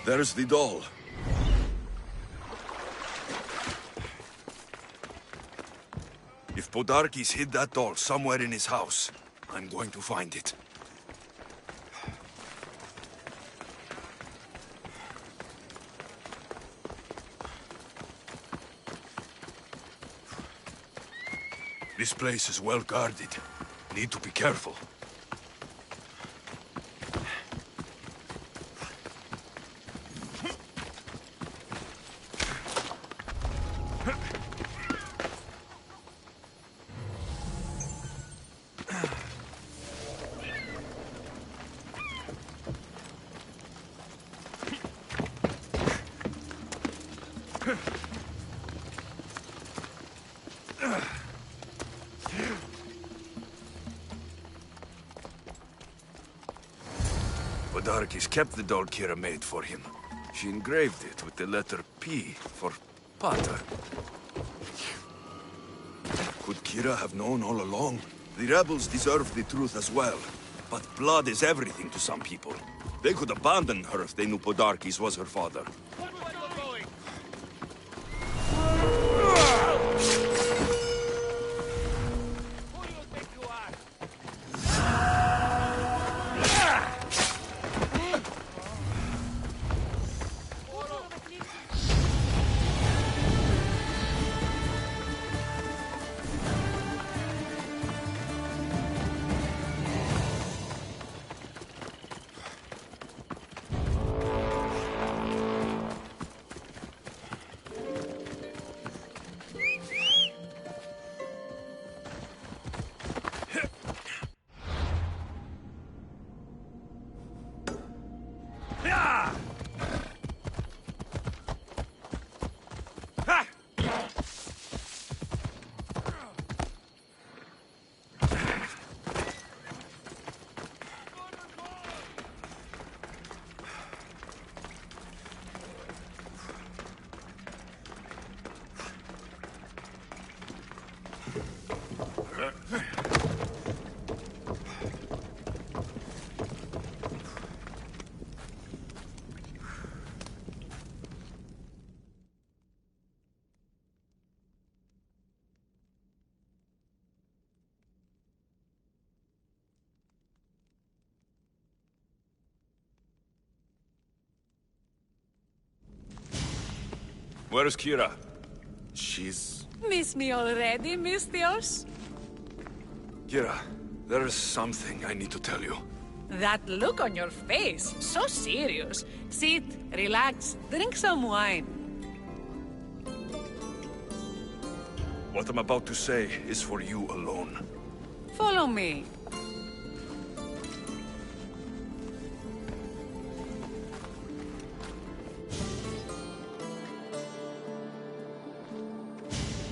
There's the doll. If Podarkis hid that doll somewhere in his house, I'm going to find it. This place is well guarded. Need to be careful. Podarkis kept the doll Kira made for him. She engraved it with the letter P for Pater. Could Kira have known all along? The rebels deserve the truth as well. But blood is everything to some people. They could abandon her if they knew Podarkis was her father. Where's Kira? She's... Miss me already, Mistios? Kira, there is something I need to tell you. That look on your face, so serious. Sit, relax, drink some wine. What I'm about to say is for you alone. Follow me.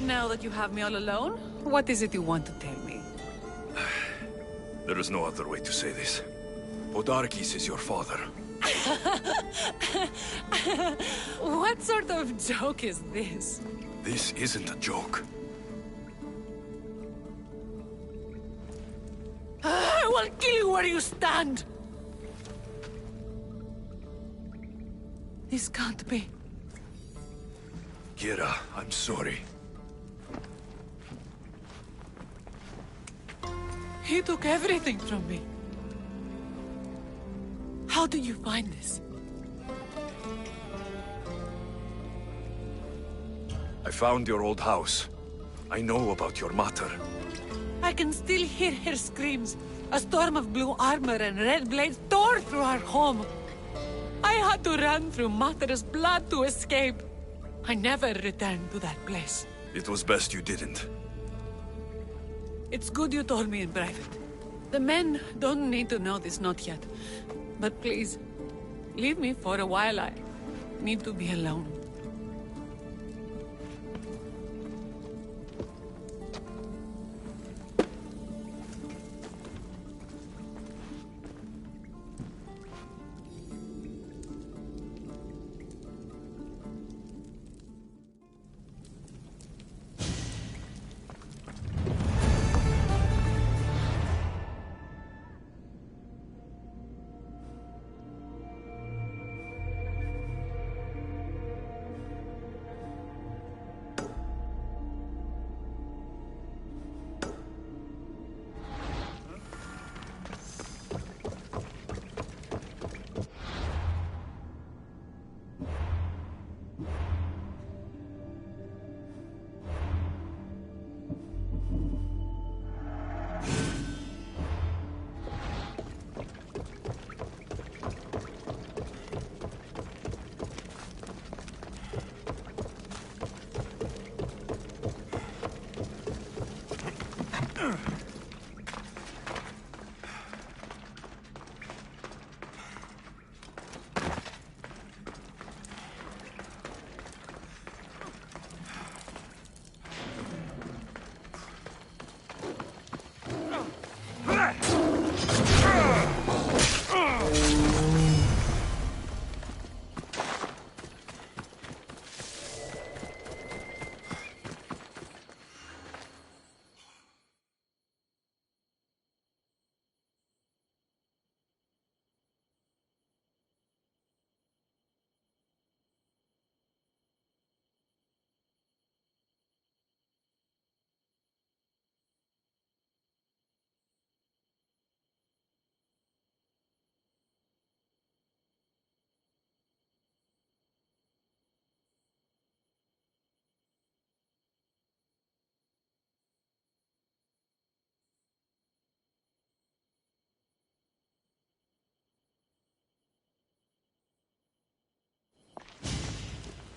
Now that you have me all alone, what is it you want to tell me? There is no other way to say this. Podarkis is your father. What sort of joke is this? This isn't a joke. I will kill you where you stand! This can't be. Kira, I'm sorry. He took everything from me. How did you find this? I found your old house. I know about your mater. I can still hear her screams. A storm of blue armor and red blades tore through our home. I had to run through Mater's blood to escape. I never returned to that place. It was best you didn't. It's good you told me in private. The men don't need to know this, not yet. But please, leave me for a while. I need to be alone.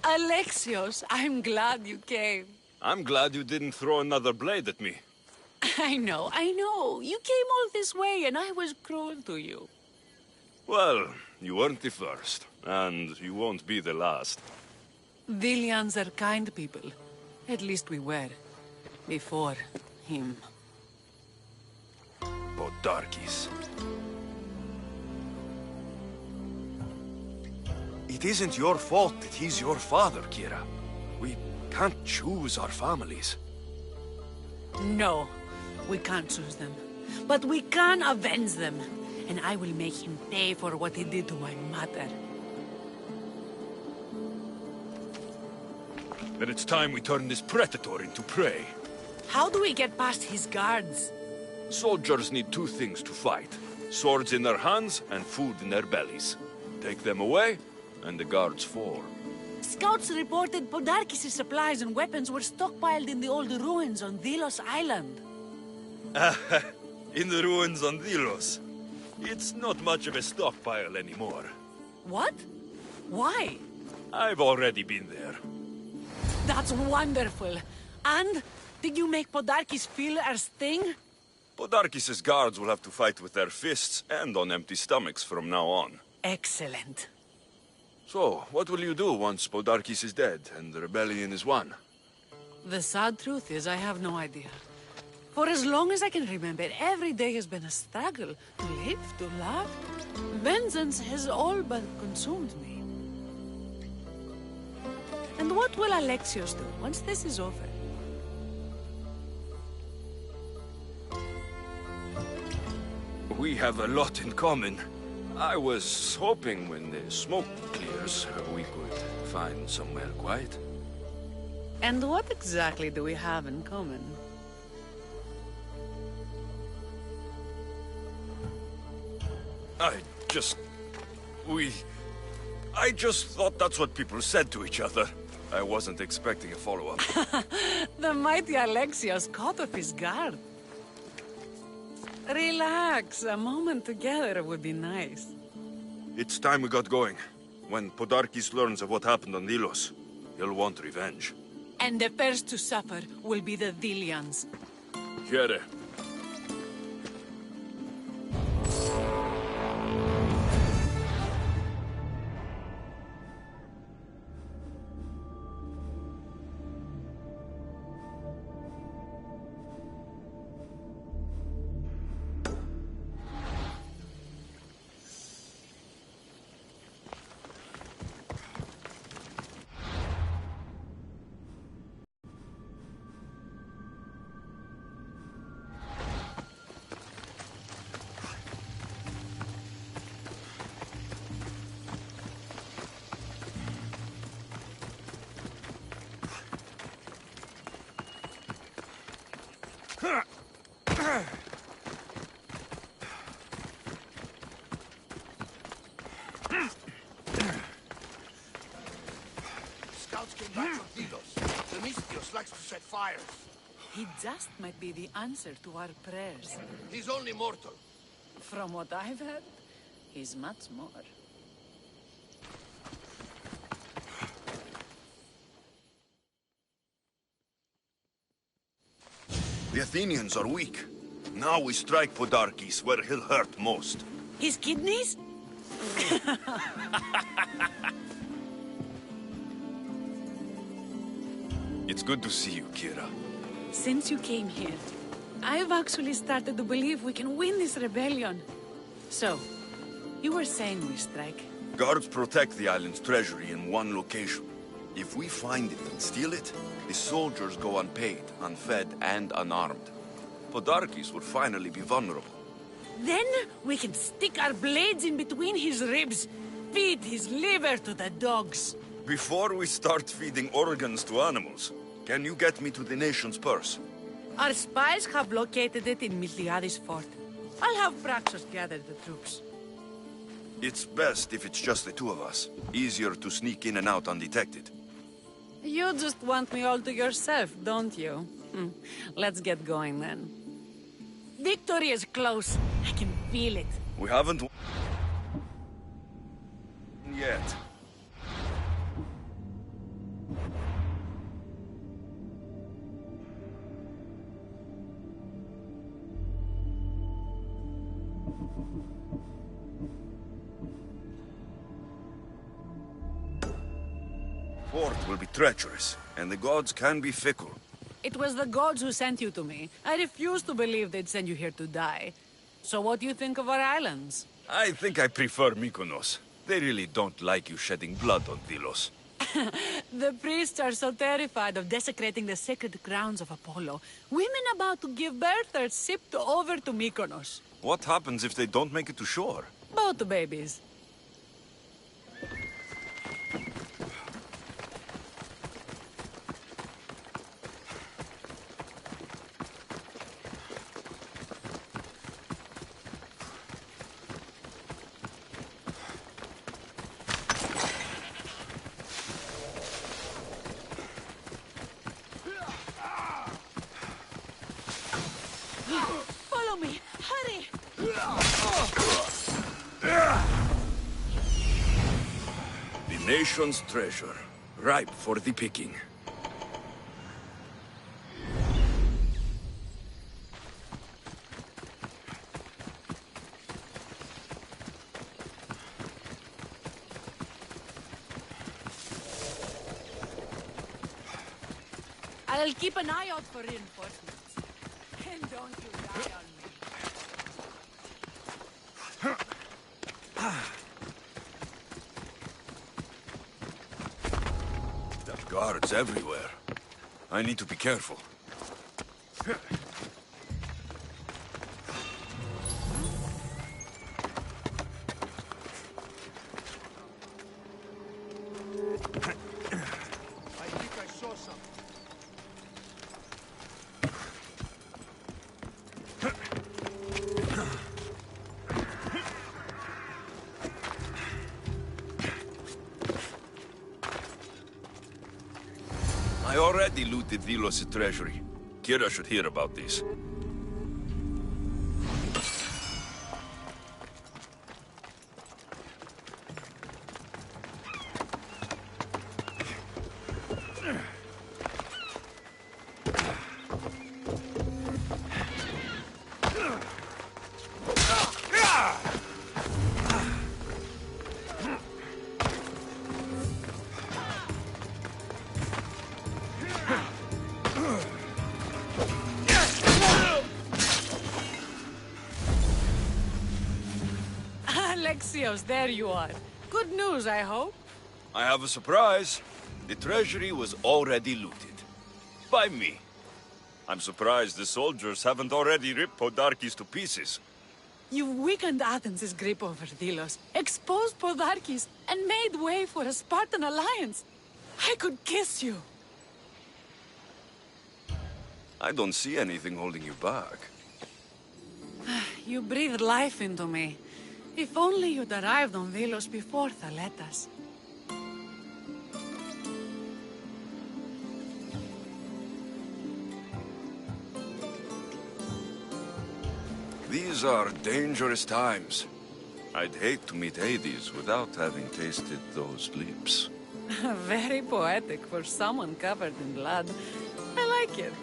Alexios, I'm glad you came. I'm glad you didn't throw another blade at me. I know. You came all this way and I was cruel to you. Well, you weren't the first, and you won't be the last. Villians are kind people. At least we were. Before him. Podarkis. It isn't your fault that he's your father, Kira. We can't choose our families. No, we can't choose them. But we can avenge them. And I will make him pay for what he did to my mother. Then it's time we turn this predator into prey. How do we get past his guards? Soldiers need two things to fight. Swords in their hands and food in their bellies. Take them away, and the guards fall. Scouts reported Podarkis' supplies and weapons were stockpiled in the old ruins on Delos Island. In the ruins on Delos. It's not much of a stockpile anymore. What? Why? I've already been there. That's wonderful. And did you make Podarkis feel our sting? Podarkis' guards will have to fight with their fists and on empty stomachs from now on. Excellent. So, what will you do once Podarkis is dead and the rebellion is won? The sad truth is I have no idea. For as long as I can remember, every day has been a struggle. To live, to love. Vengeance has all but consumed me. And what will Alexios do once this is over? We have a lot in common. I was hoping when the smoke clears, we could find somewhere quiet. And what exactly do we have in common? I just thought that's what people said to each other. I wasn't expecting a follow-up. The mighty Alexios caught off his guard. Relax, a moment together would be nice. It's time we got going. When Podarkis learns of what happened on Delos, he'll want revenge. And the first to suffer will be the Dilians. Here. Scouts came back from Delos. Themistios likes to set fires. He just might be the answer to our prayers. He's only mortal. From what I've heard, he's much more. The Athenians are weak. Now we strike Podarkis where he'll hurt most. His kidneys? It's good to see you, Kira. Since you came here, I've actually started to believe we can win this rebellion. So, you were saying we strike? Guards protect the island's treasury in one location. If we find it and steal it, the soldiers go unpaid, unfed, and unarmed. Podarkis will finally be vulnerable. Then we can stick our blades in between his ribs, feed his liver to the dogs. Before we start feeding organs to animals, can you get me to the nation's purse? Our spies have located it in Miltiades fort. I'll have Praxos gather the troops. It's best if it's just the two of us. Easier to sneak in and out undetected. You just want me all to yourself, don't you? Let's get going then. Victory is close. I can feel it. We haven't won yet. Fort will be treacherous, and the gods can be fickle. It was the gods who sent you to me. I refuse to believe they'd send you here to die. So what do you think of our islands? I think I prefer Mykonos. They really don't like you shedding blood on Delos. The priests are so terrified of desecrating the sacred grounds of Apollo. Women about to give birth are shipped over to Mykonos. What happens if they don't make it to shore? Both babies. Hurry! The nation's treasure, ripe for the picking. I'll keep an eye out for reinforcements. And don't you die on me. There are guards everywhere. I need to be careful. I think I saw something. I already looted Delos' treasury. Kira should hear about this. Alexios, there you are. Good news, I hope. I have a surprise. The treasury was already looted. By me. I'm surprised the soldiers haven't already ripped Podarkis to pieces. You weakened Athens' grip over Delos, exposed Podarkis, and made way for a Spartan alliance. I could kiss you. I don't see anything holding you back. You breathed life into me. If only you'd arrived on Delos before Thaletas. These are dangerous times. I'd hate to meet Hades without having tasted those lips. Very poetic for someone covered in blood. I like it.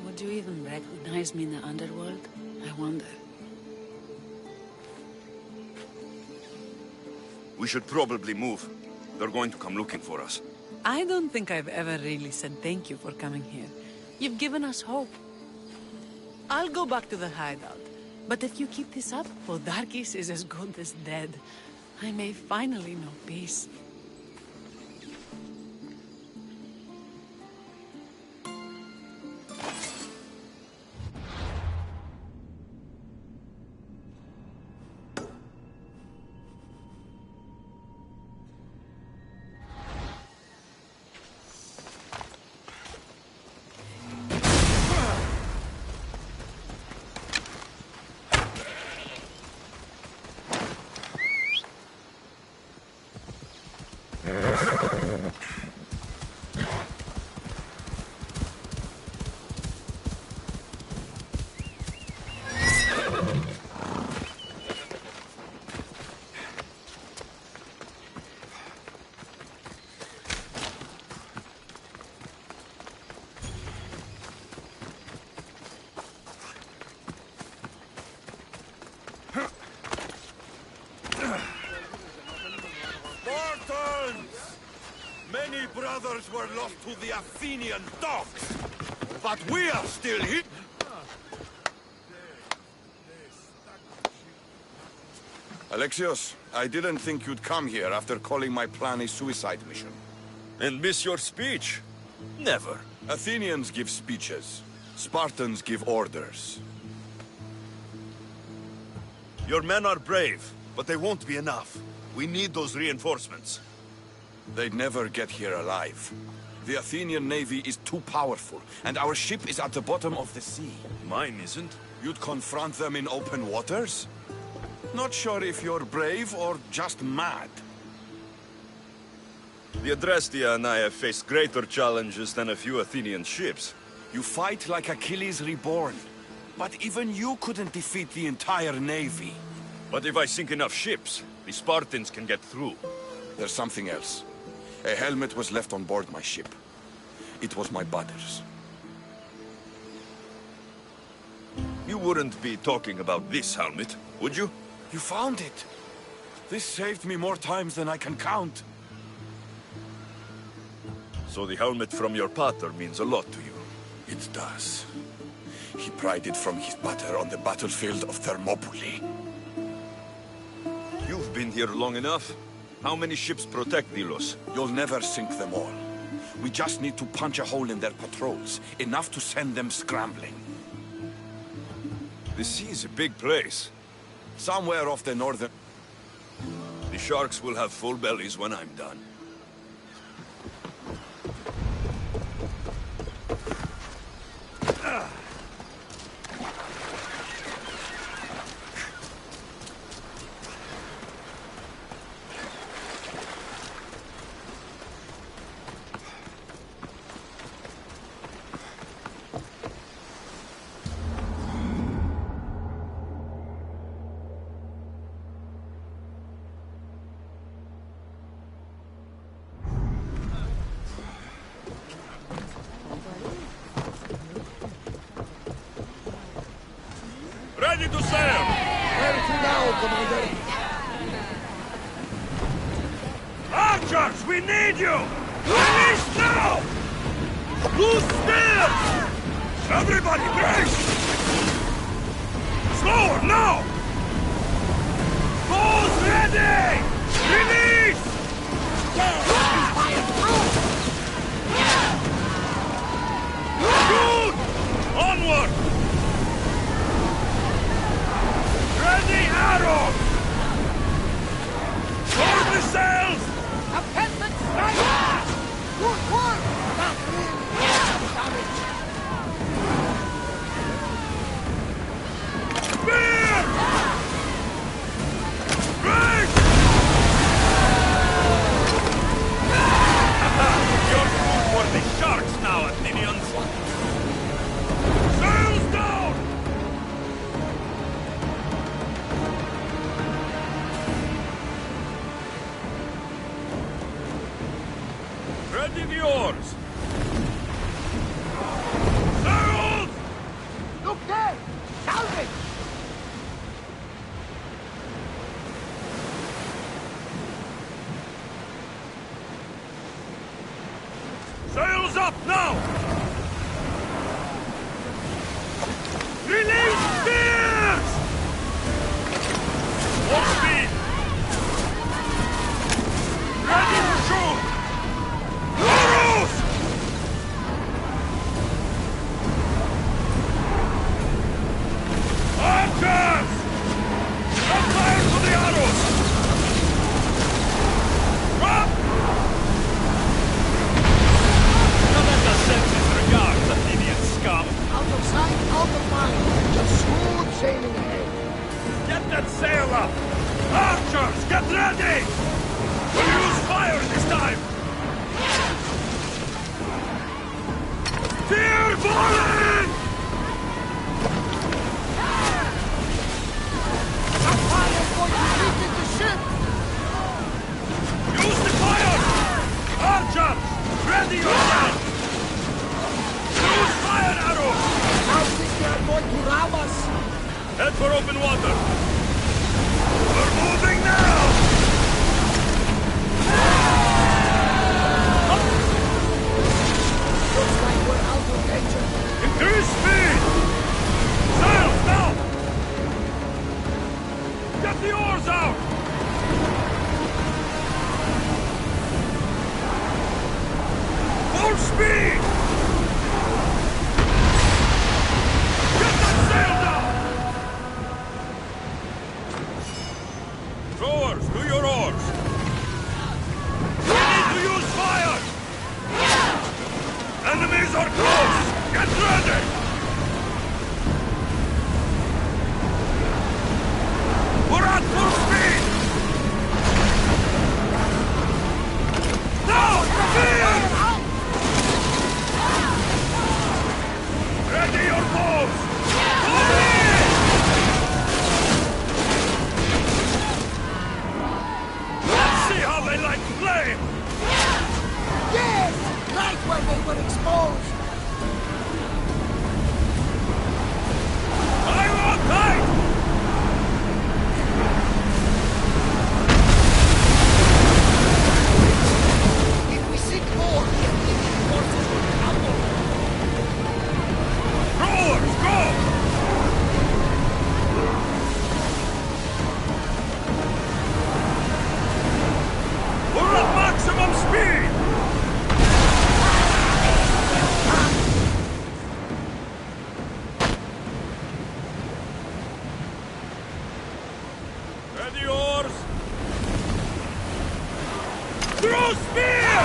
Would you even recognize me in the underworld? I wonder. We should probably move. They're going to come looking for us. I don't think I've ever really said thank you for coming here. You've given us hope. I'll go back to the hideout. But if you keep this up, Podarkis is as good as dead. I may finally know peace. Many brothers were lost to the Athenian dogs, but we are still here. Alexios, I didn't think you'd come here after calling my plan a suicide mission. And miss your speech? Never. Athenians give speeches. Spartans give orders. Your men are brave, but they won't be enough. We need those reinforcements. They'd never get here alive. The Athenian navy is too powerful, and our ship is at the bottom of the sea. Mine isn't. You'd confront them in open waters? Not sure if you're brave or just mad. The Adrestia and I have faced greater challenges than a few Athenian ships. You fight like Achilles reborn. But even you couldn't defeat the entire navy. But if I sink enough ships, the Spartans can get through. There's something else. A helmet was left on board my ship. It was my brother's. You wouldn't be talking about this helmet, would you? You found it. This saved me more times than I can count. So the helmet from your pater means a lot to you? It does. He pried it from his pater on the battlefield of Thermopylae. You've been here long enough. How many ships protect Delos? You'll never sink them all. We just need to punch a hole in their patrols, enough to send them scrambling. The sea is a big place. Somewhere off the northern... The sharks will have full bellies when I'm done. Ready to sail! Where to now, Commander? Archers, we need you! Release now! Loose spears! Everybody brace! Slower, now! Bows ready! Release! Good! Onward! Ready, arrows! Hold the sails! Appendix strike! Good work! That really damage! Spear! Brace! You're food for the sharks now, Athenians! Sails down! Ready the oars! Sails! Look there! Salvage! Sails up now! Release spears! Full speed! Ready to shoot! Arrows! Archers! Set fire to the arrows! Drop! Command us senses regards, Athenian scum! Out of sight, out of mind. Just smooth sailing ahead. Get that sail up! Archers, get ready! We'll use fire this time! Fear falling! That fire is going to leak in the ship! Use the fire! Archers, ready yourself! Use fire arrows! I think they are going to ram us! Head for open water! We're moving now! Looks like we're out of danger. Increase speed! Sails now! Get the oars out! Full speed! Get that sail down! Rowers, do your oars! We need to use fire! Enemies are close! Get ready! We're at full speed! Now! were exposed! I won't fight! If we seek more, the enemy forces will crumble! Rowers, go! We're at maximum speed! Ready oars! Throw spear!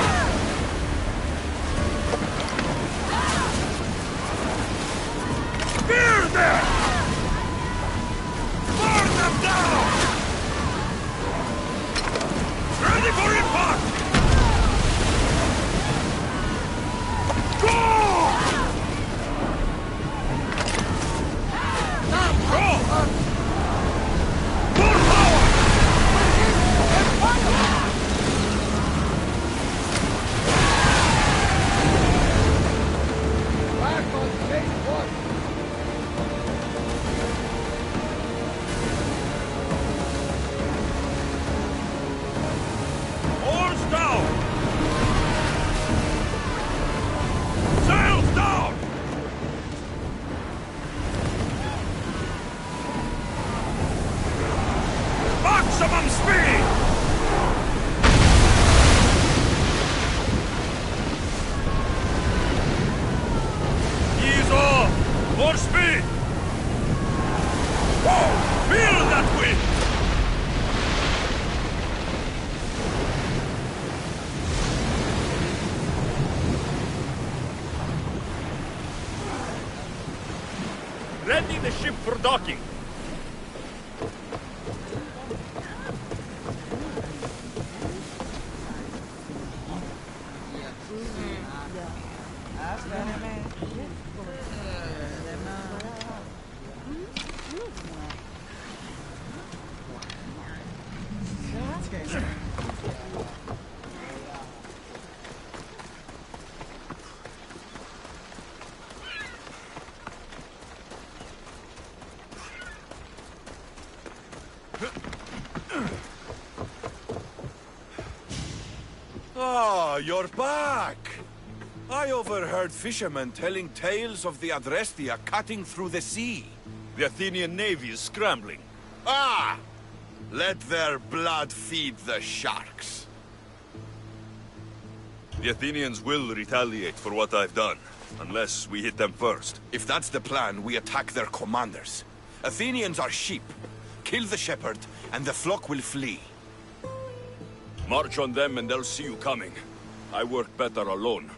Spear them! Burn them down! Ready for impact! Go! Go! Full power! Back on phase one! Oars down! Sails down! Maximum speed! Ease off! More speed! Whoa! Feel that wind! Ready the ship for docking. Ah, you're back! I overheard fishermen telling tales of the Adrestia cutting through the sea. The Athenian navy is scrambling. Ah! Let their blood feed the sharks. The Athenians will retaliate for what I've done, unless we hit them first. If that's the plan, we attack their commanders. Athenians are sheep. Kill the shepherd, and the flock will flee. March on them and they'll see you coming. I work better alone.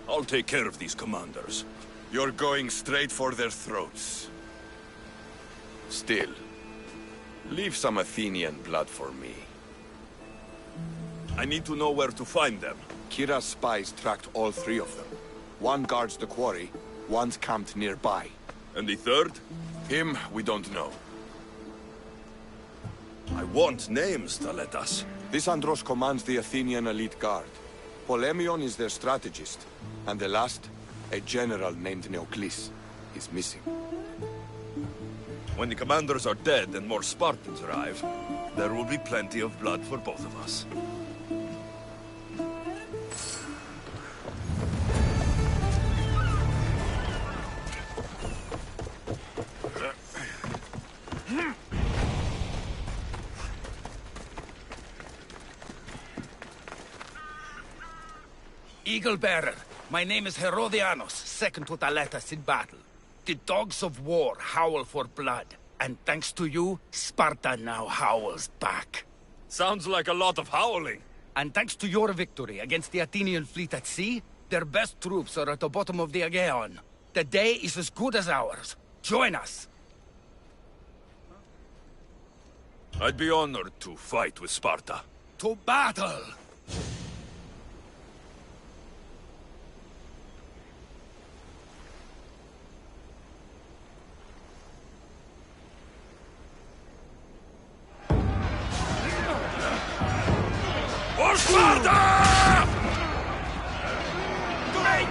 I'll take care of these commanders. You're going straight for their throats. Still, leave some Athenian blood for me. I need to know where to find them. Kira's spies tracked all three of them. One guards the quarry, one's camped nearby. And the third? Him, we don't know. I want names, Thaletas. This Andros commands the Athenian elite guard. Polemion is their strategist. And the last, a general named Neoclis, is missing. When the commanders are dead and more Spartans arrive, there will be plenty of blood for both of us. Eagle Bearer, my name is Herodianos, second to Thaletas in battle. The dogs of war howl for blood, and thanks to you, Sparta now howls back. Sounds like a lot of howling. And thanks to your victory against the Athenian fleet at sea, their best troops are at the bottom of the Aegean. The day is as good as ours. Join us! I'd be honored to fight with Sparta. To battle! For Sparta! Great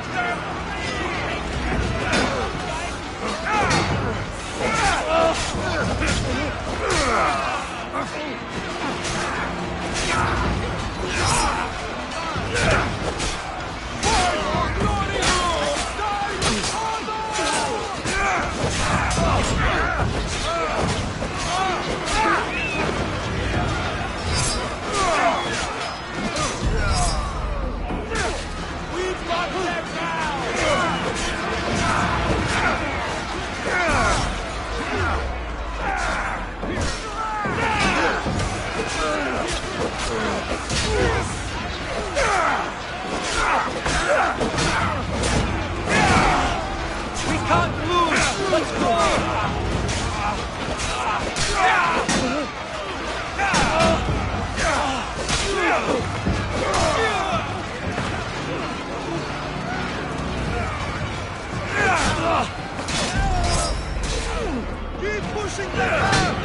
Keep pushing them!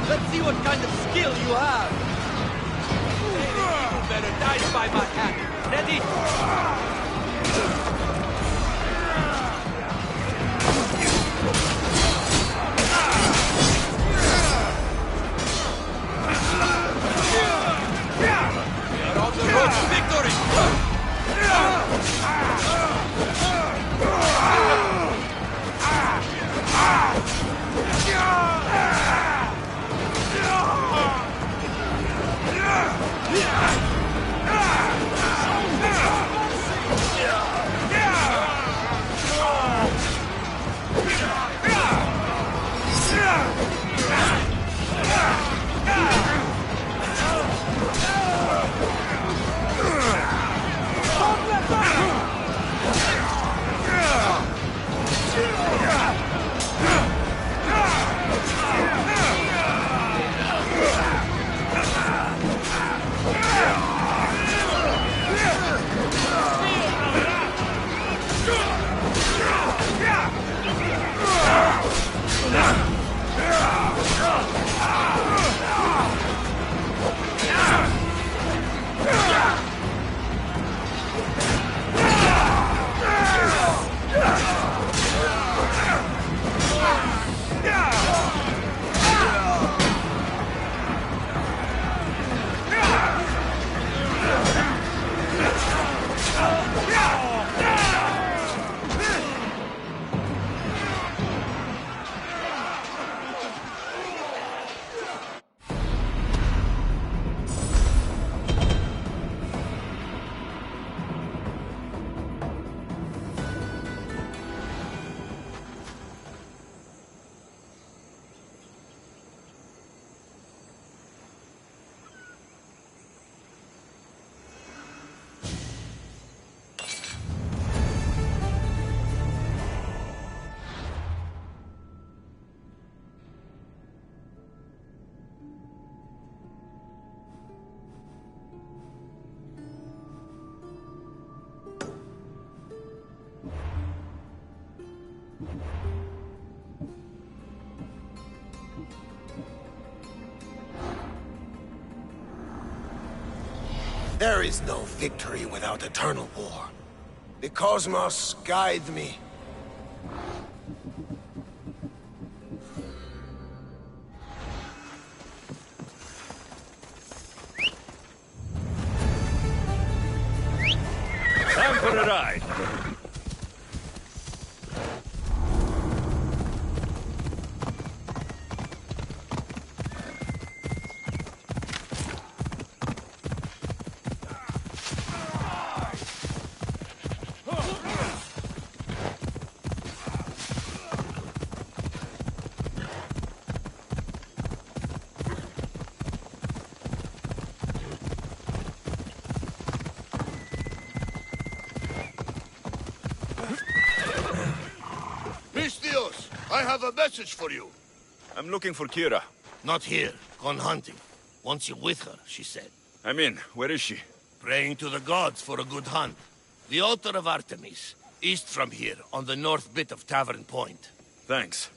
Let's see what kind of skill you have. You better dive by my hand. Ready? We are on the road to victory. There is no victory without eternal war. The cosmos guide me. I have a message for you. I'm looking for Kira. Not here. Gone hunting. Wants you with her, she said. I'm in. Where is she? Praying to the gods for a good hunt. The altar of Artemis, east from here, on the north bit of Tavern Point. Thanks.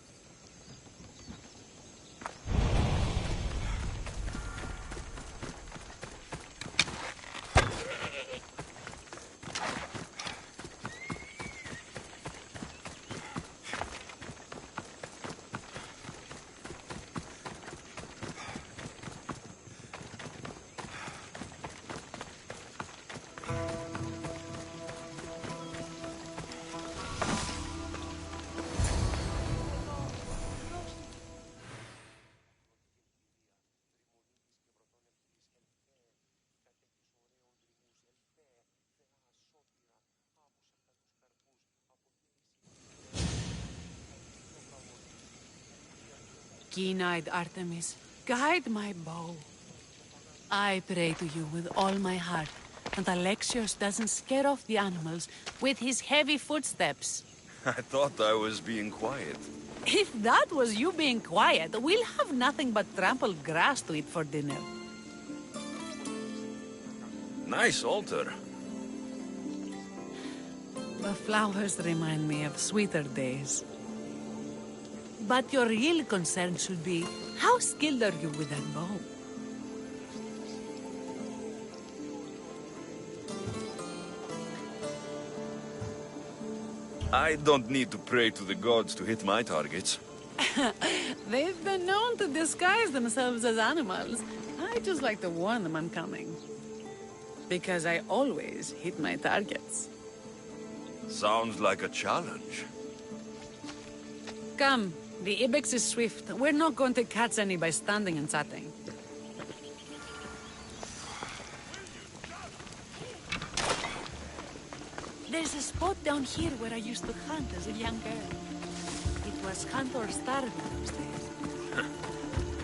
Keen-eyed Artemis, guide my bow. I pray to you with all my heart, and Alexios doesn't scare off the animals with his heavy footsteps. I thought I was being quiet. If that was you being quiet, we'll have nothing but trampled grass to eat for dinner. Nice altar. The flowers remind me of sweeter days. But your real concern should be, how skilled are you with that bow? I don't need to pray to the gods to hit my targets. They've been known to disguise themselves as animals. I just like to warn them I'm coming. Because I always hit my targets. Sounds like a challenge. Come, the ibex is swift. We're not going to catch any by standing and chatting. There's a spot down here where I used to hunt as a young girl. It was hunt or starve in those days.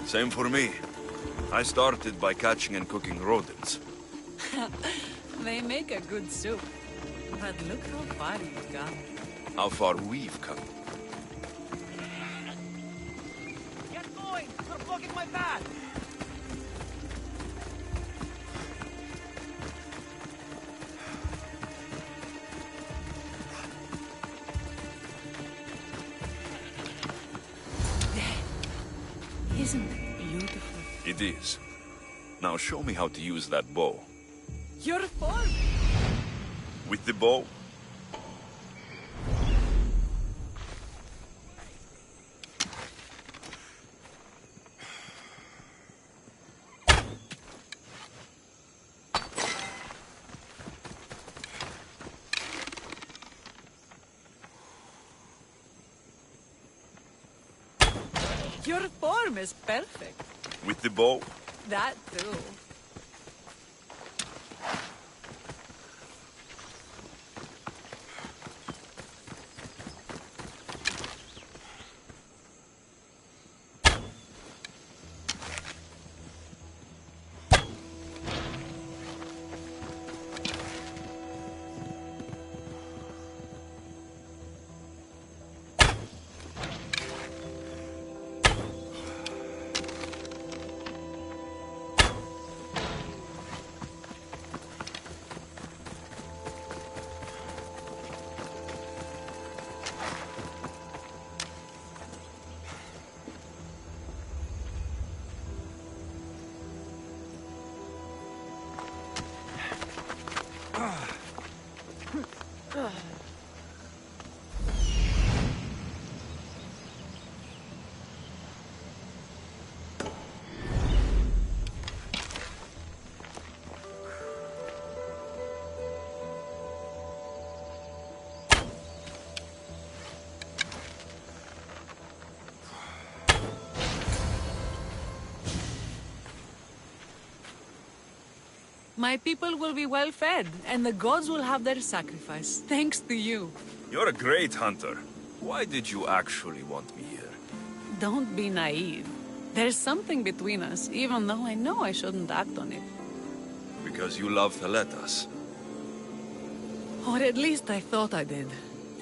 Same for me. I started by catching and cooking rodents. They make a good soup. But look how far you've gone. How far we've come. Get going! You're blocking my path! Isn't it beautiful? It is. Now show me how to use that bow. Your form! With the bow? Your form is perfect. With the bow? That too. My people will be well fed, and the gods will have their sacrifice, thanks to you. You're a great hunter. Why did you actually want me here? Don't be naive. There's something between us, even though I know I shouldn't act on it. Because you love Theletas. Or at least I thought I did,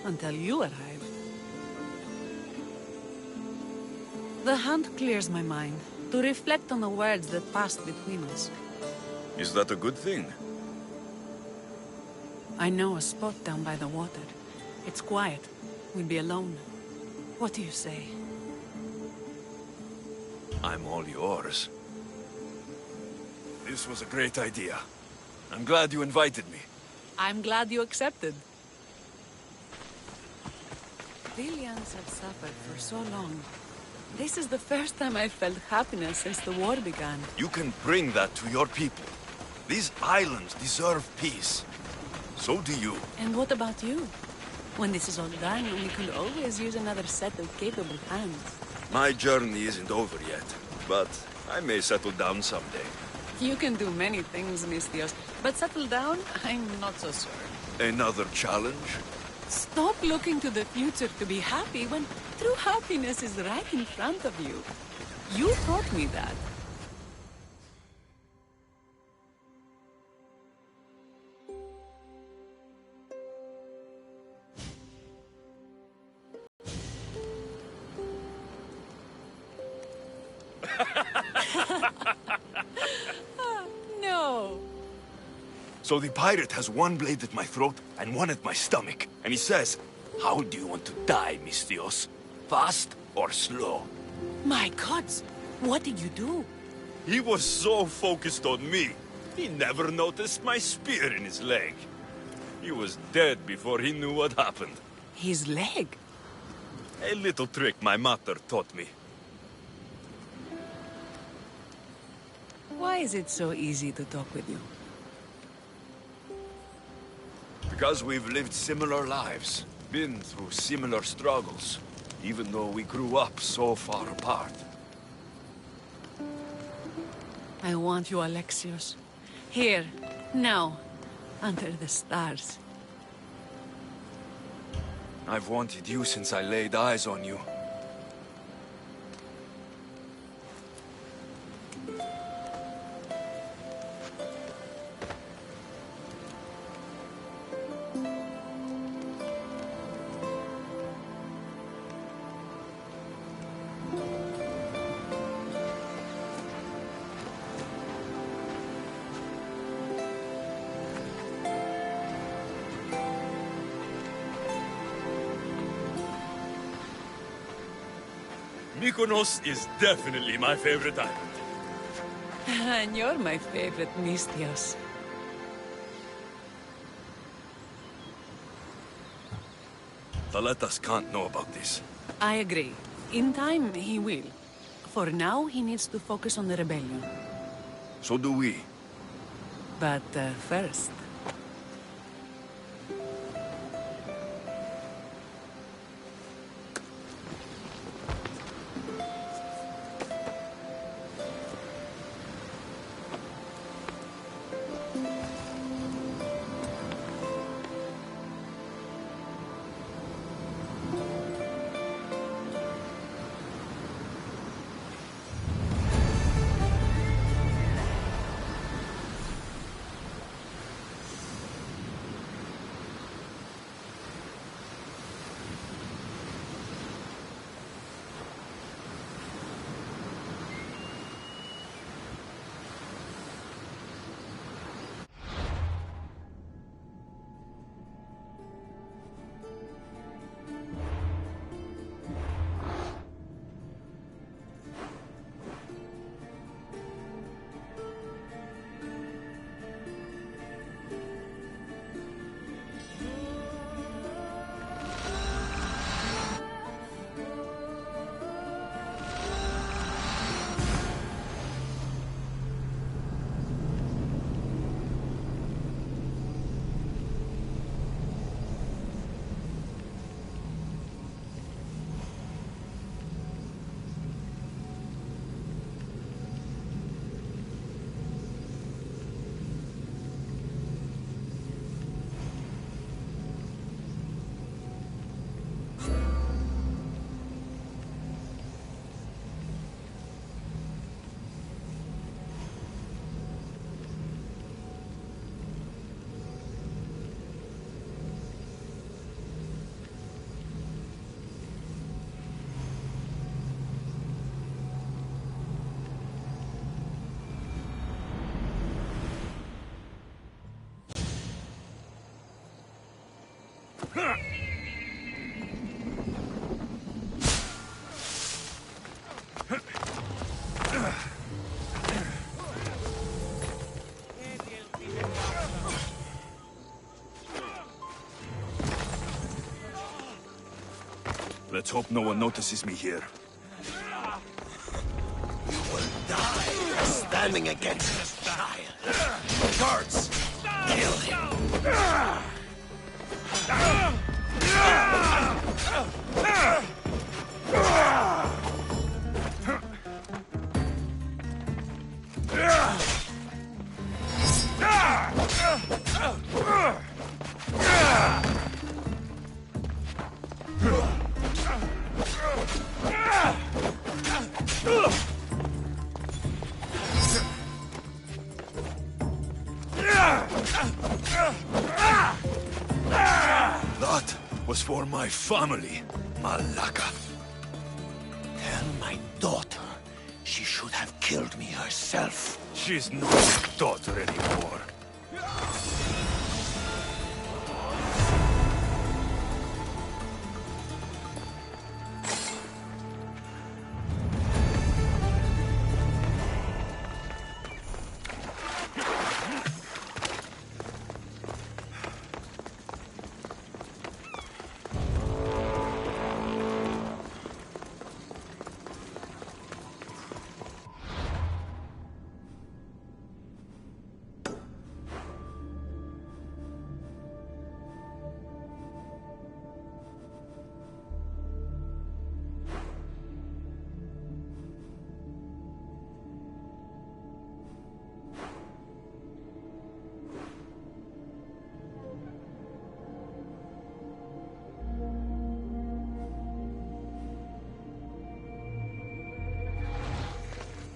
until you arrived. The hunt clears my mind, to reflect on the words that passed between us. Is that a good thing? I know a spot down by the water. It's quiet. We'll be alone. What do you say? I'm all yours. This was a great idea. I'm glad you invited me. I'm glad you accepted. Villians have suffered for so long. This is the first time I've felt happiness since the war began. You can bring that to your people. These islands deserve peace. So do you. And what about you? When this is all done, we could always use another set of capable hands. My journey isn't over yet, but I may settle down someday. You can do many things, Mistios, but settle down, I'm not so sure. Another challenge? Stop looking to the future to be happy when true happiness is right in front of you. You taught me that. No. So the pirate has one blade at my throat and one at my stomach. And he says, "How do you want to die, Mistios? Fast or slow?" My gods, what did you do? He was so focused on me, he never noticed my spear in his leg. He was dead before he knew what happened. His leg? A little trick my mater taught me. Why is it so easy to talk with you? Because we've lived similar lives, been through similar struggles, even though we grew up so far apart. I want you, Alexios. Here, now, under the stars. I've wanted you since I laid eyes on you. Mykonos is definitely my favorite island. And you're my favorite, Mistios. Thaletas can't know about this. I agree. In time, he will. For now, he needs to focus on the rebellion. So do we. But first... Let's hope no one notices me here. You will die standing against this child. Guards, kill him. That was for my family, Malaka. Tell my daughter she should have killed me herself. She's not my daughter anymore.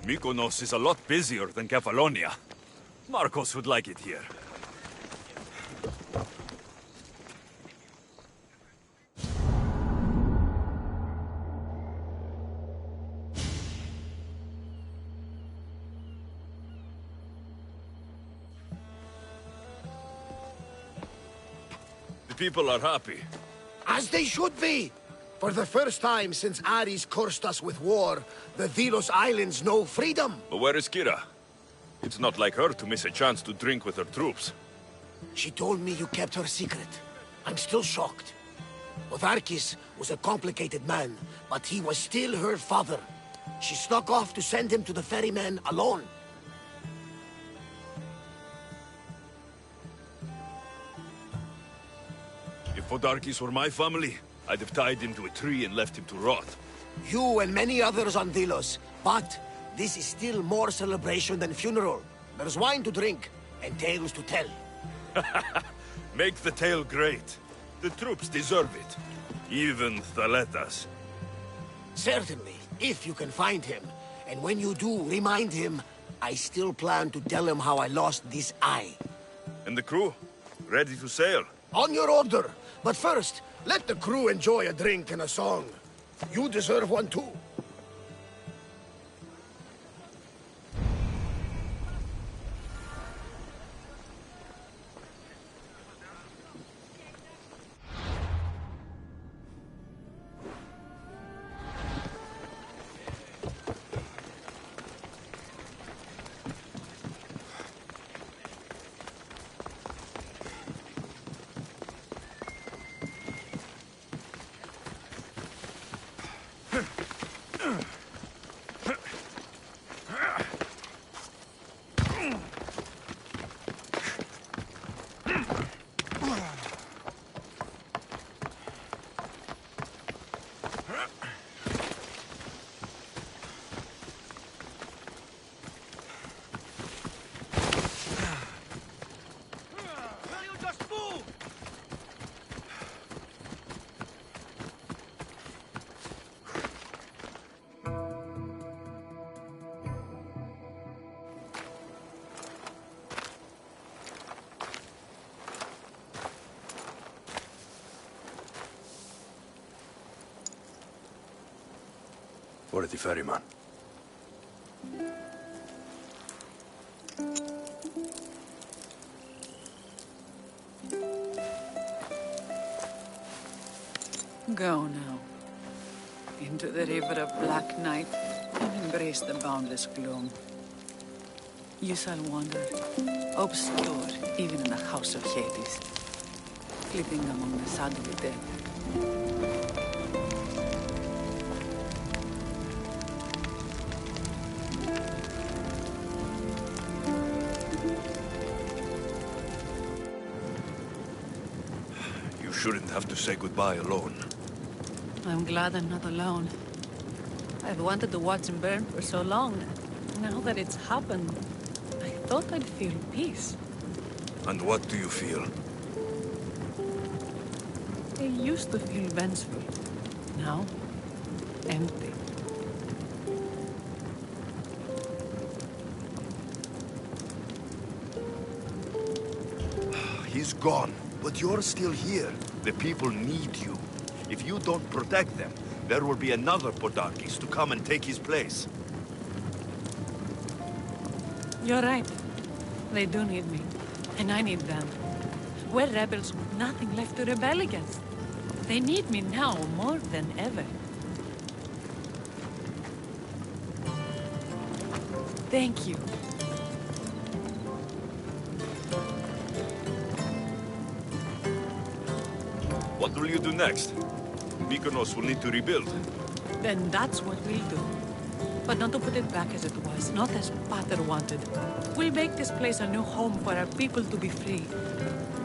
Mykonos is a lot busier than Kefalonia. Marcos would like it here. The people are happy. As they should be! For the first time since Ares cursed us with war, the Delos Islands know freedom! But where is Kira? It's not like her to miss a chance to drink with her troops. She told me you kept her secret. I'm still shocked. Otharkis was a complicated man, but he was still her father. She snuck off to send him to the ferryman alone. If Otharkis were my family, I'd have tied him to a tree and left him to rot. You and many others on Delos, but this is still more celebration than funeral. There's wine to drink, and tales to tell. Make the tale great. The troops deserve it. Even Thaletas. Certainly, if you can find him. And when you do, remind him, I still plan to tell him how I lost this eye. And the crew? Ready to sail? On your order. But first, let the crew enjoy a drink and a song. You deserve one too. For the ferryman. Go now. Into the river of black night and embrace the boundless gloom. You shall wander, obscure even in the house of Hades, flitting among the shadowy dead. shouldn't have to say goodbye alone. I'm glad I'm not alone. I've wanted to watch him burn for so long. Now that it's happened, I thought I'd feel peace. And what do you feel? I used to feel vengeful. Now, empty. He's gone, but you're still here. The people need you. If you don't protect them, there will be another Podarkis to come and take his place. You're right. They do need me. And I need them. We're rebels with nothing left to rebel against. They need me now more than ever. Thank you. What will you do next? Mykonos will need to rebuild. Then that's what we'll do. But not to put it back as it was, not as Pater wanted. We'll make this place a new home for our people to be free,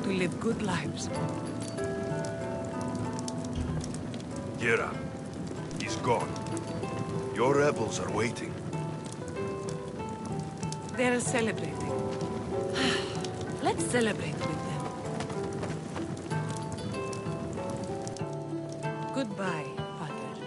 to live good lives. Gira, he's gone. Your rebels are waiting. They're celebrating. Let's celebrate with them. Goodbye, Pater.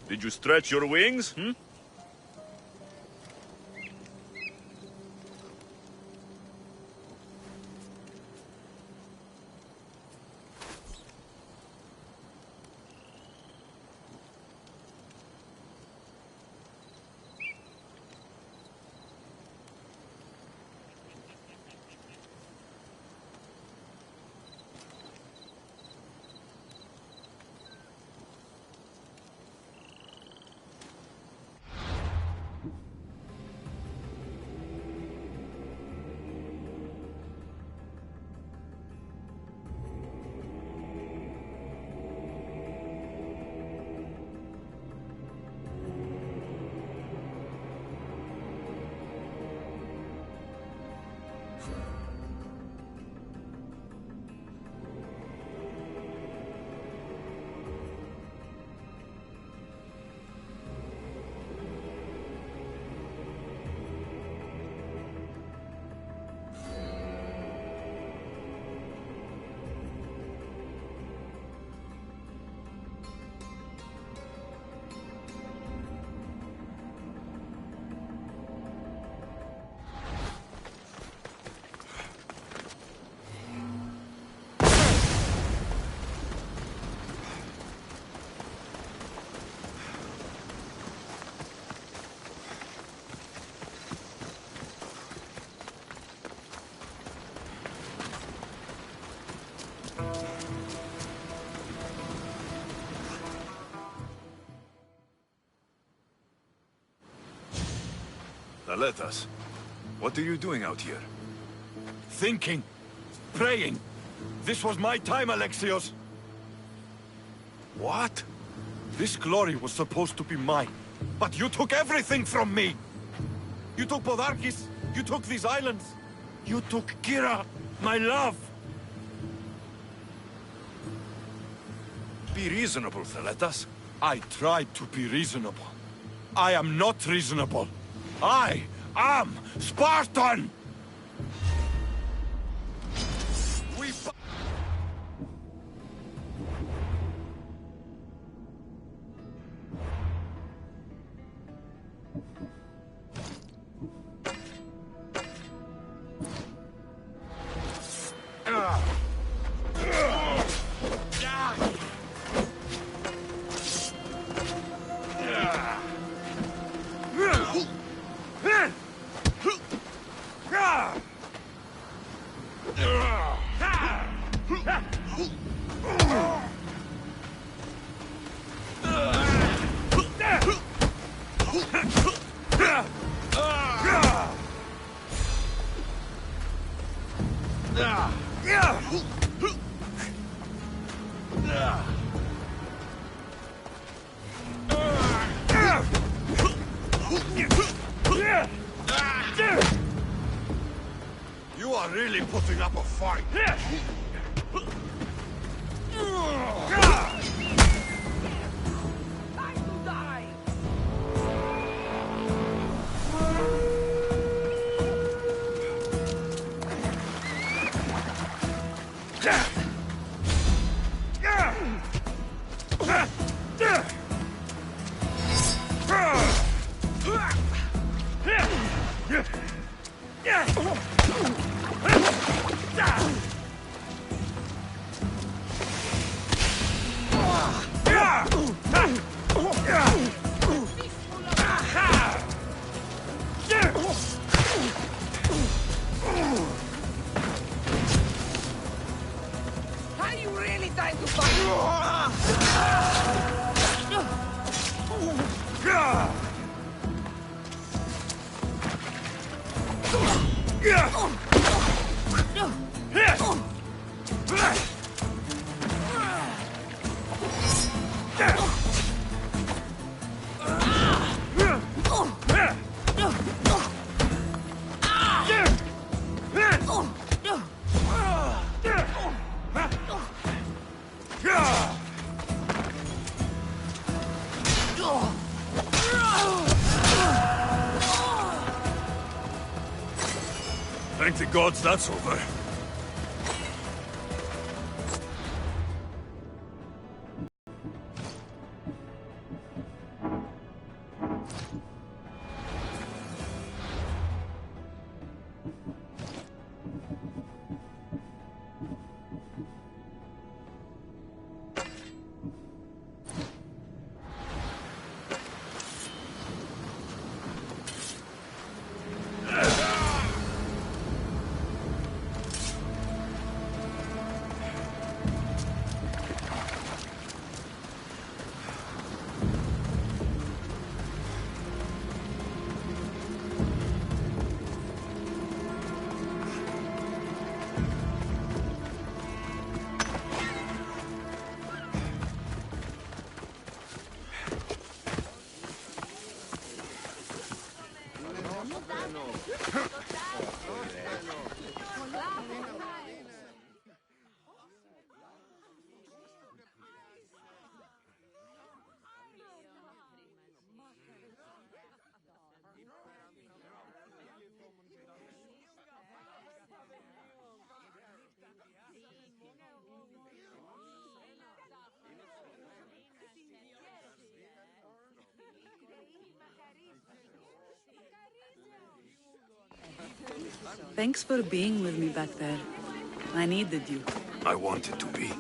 Did you stretch your wings, Aletas, what are you doing out here? Thinking. Praying. This was my time, Alexios. What? This glory was supposed to be mine. But you took everything from me! You took Podarkis. You took these islands. You took Gira, my love. Be reasonable, Theletas. I tried to be reasonable. I am not reasonable. I am Spartan! are really putting up a fight. Are you really trying to fight? Thank the gods that's over. Thanks for being with me back there. I needed you. I wanted to be.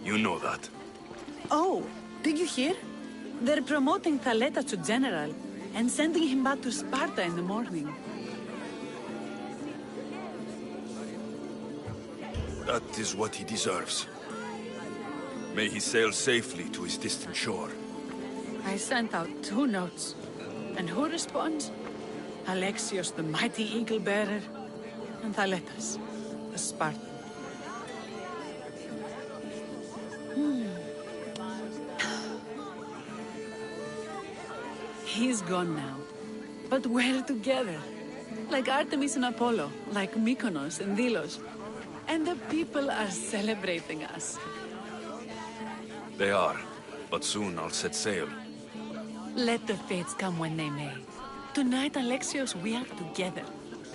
You know that. Oh, did you hear? They're promoting Thaleta to general and sending him back to Sparta in the morning. That is what he deserves. May he sail safely to his distant shore. I sent out 2 notes. And who responds? Alexios, the mighty eagle bearer, and Thaletas, the Spartan. He's gone now, but we're together. Like Artemis and Apollo, like Mykonos and Delos. And the people are celebrating us. They are, but soon I'll set sail. Let the fates come when they may. Tonight, Alexios, we are together.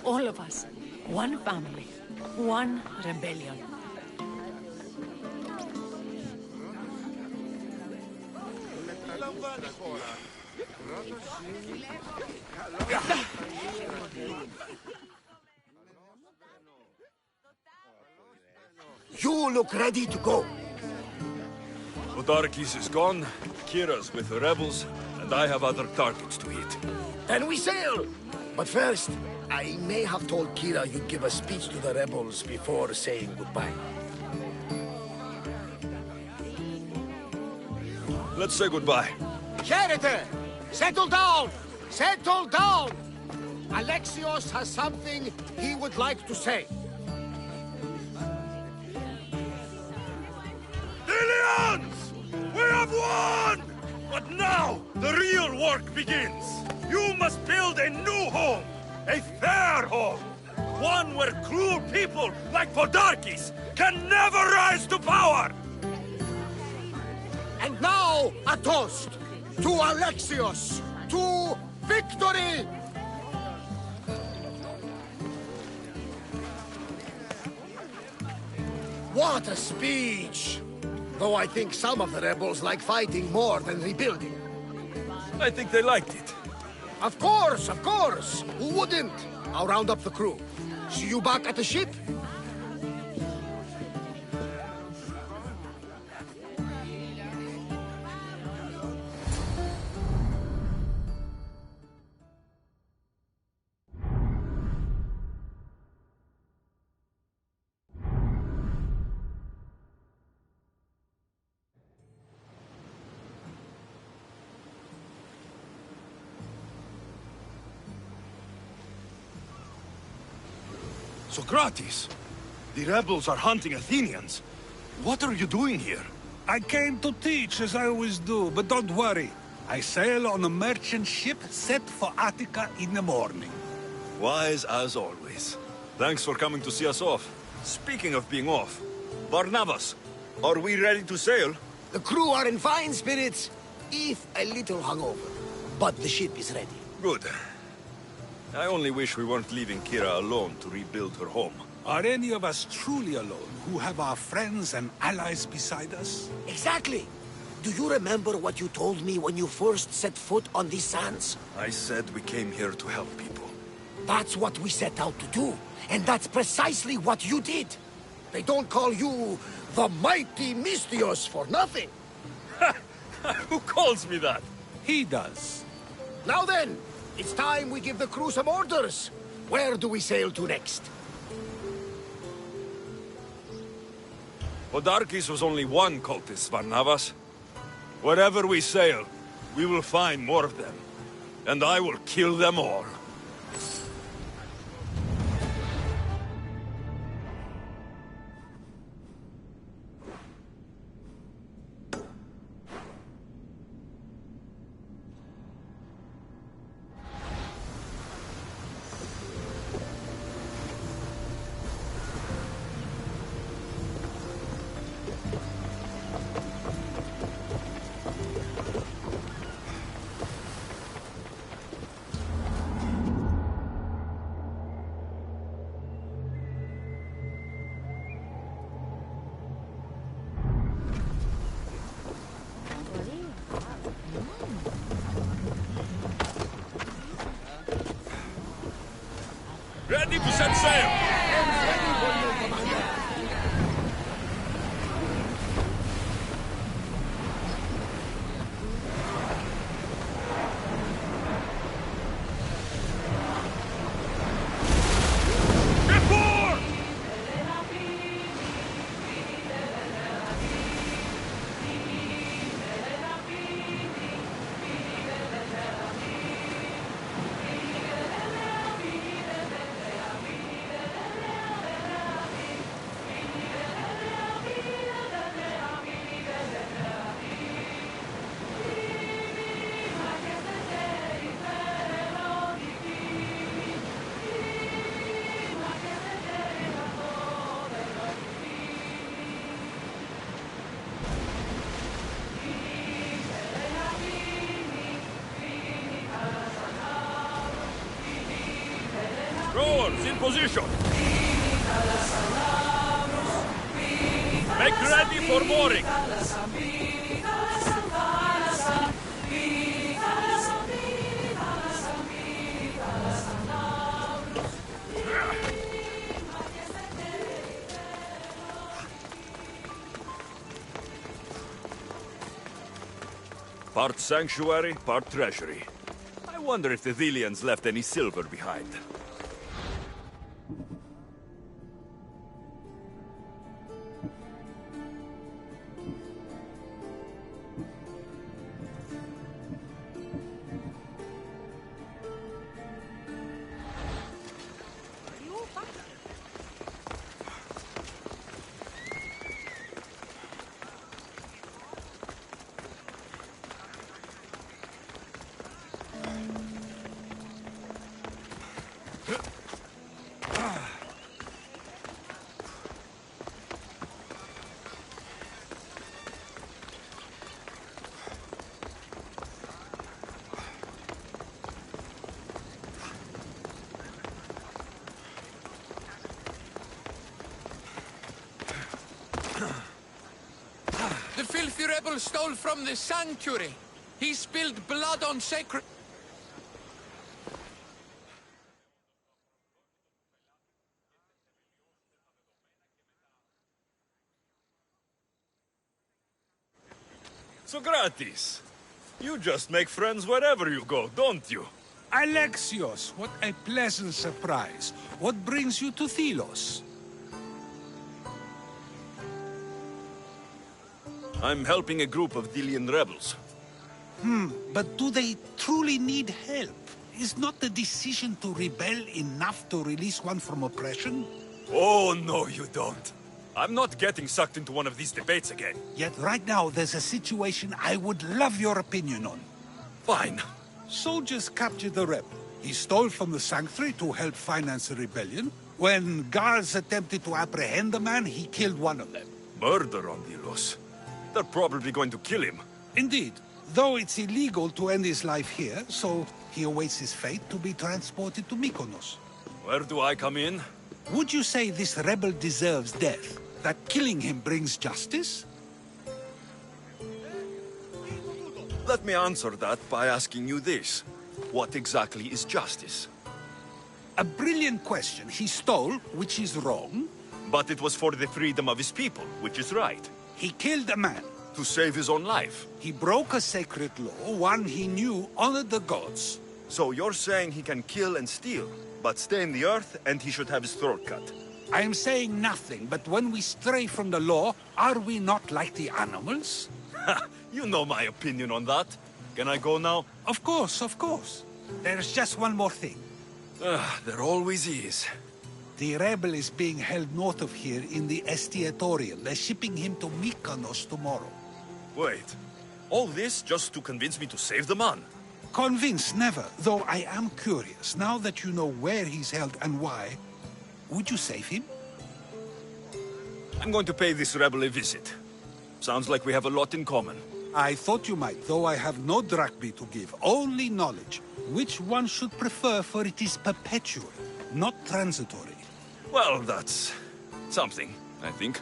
All of us. One family. One rebellion. You look ready to go. Podarkes is gone, Kira's with the rebels, and I have other targets to hit. Then we sail! But first, I may have told Kira you'd give a speech to the rebels before saying goodbye. Let's say goodbye. Charity! Settle down! Settle down! Alexios has something he would like to say. Delians! We have won! But now, the real work begins. You must build a new home. A fair home. One where cruel people like Podarkis can never rise to power! And now, a toast to Alexios, to victory! What a speech! Though I think some of the rebels like fighting more than rebuilding. I think they liked it. Of course, of course! Who wouldn't? I'll round up the crew. See you back at the ship? Socrates! The rebels are hunting Athenians. What are you doing here? I came to teach, as I always do, but don't worry. I sail on a merchant ship set for Attica in the morning. Wise as always. Thanks for coming to see us off. Speaking of being off, Barnabas, are we ready to sail? The crew are in fine spirits, if a little hungover. But the ship is ready. Good. I only wish we weren't leaving Kira alone to rebuild her home. Are any of us truly alone, who have our friends and allies beside us? Exactly! Do you remember what you told me when you first set foot on these sands? I said we came here to help people. That's what we set out to do, and that's precisely what you did. They don't call you the mighty Mystios for nothing. Who calls me that? He does. Now then, it's time we give the crew some orders. Where do we sail to next? Podarkis was only one cultist, Barnabas. Wherever we sail, we will find more of them. And I will kill them all. Ready to set sail! Before! Rowers in position. Make ready for mooring. Part sanctuary, part treasury. I wonder if the Thelians left any silver behind. the rebel stole from the sanctuary. He spilled blood on sacred... So gratis. You just make friends wherever you go, don't you? Alexios, what a pleasant surprise. What brings you to Thelos? I'm helping a group of Delian rebels. But do they truly need help? Is not the decision to rebel enough to release one from oppression? Oh, no, you don't. I'm not getting sucked into one of these debates again. Yet right now there's a situation I would love your opinion on. Fine. Soldiers captured the rebel. He stole from the sanctuary to help finance the rebellion. When guards attempted to apprehend the man, he killed one of them. Murder on Delos. They're probably going to kill him. Indeed. Though it's illegal to end his life here, so he awaits his fate to be transported to Mykonos. Where do I come in? Would you say this rebel deserves death? That killing him brings justice? Let me answer that by asking you this. What exactly is justice? A brilliant question. He stole, which is wrong. But it was for the freedom of his people, which is right. He killed a man. To save his own life. He broke a sacred law, one he knew honored the gods. So you're saying he can kill and steal, but stay in the earth and he should have his throat cut? I am saying nothing, but when we stray from the law, are we not like the animals? You know my opinion on that. Can I go now? Of course, of course. There's just one more thing. There always is. The rebel is being held north of here in the Estiatorium. They're shipping him to Mykonos tomorrow. Wait. All this just to convince me to save the man? Convinced, never. Though I am curious. Now that you know where he's held and why, would you save him? I'm going to pay this rebel a visit. Sounds like we have a lot in common. I thought you might, though I have no drachmi to give, only knowledge. Which one should prefer, for it is perpetual, not transitory. Well, that's something, I think.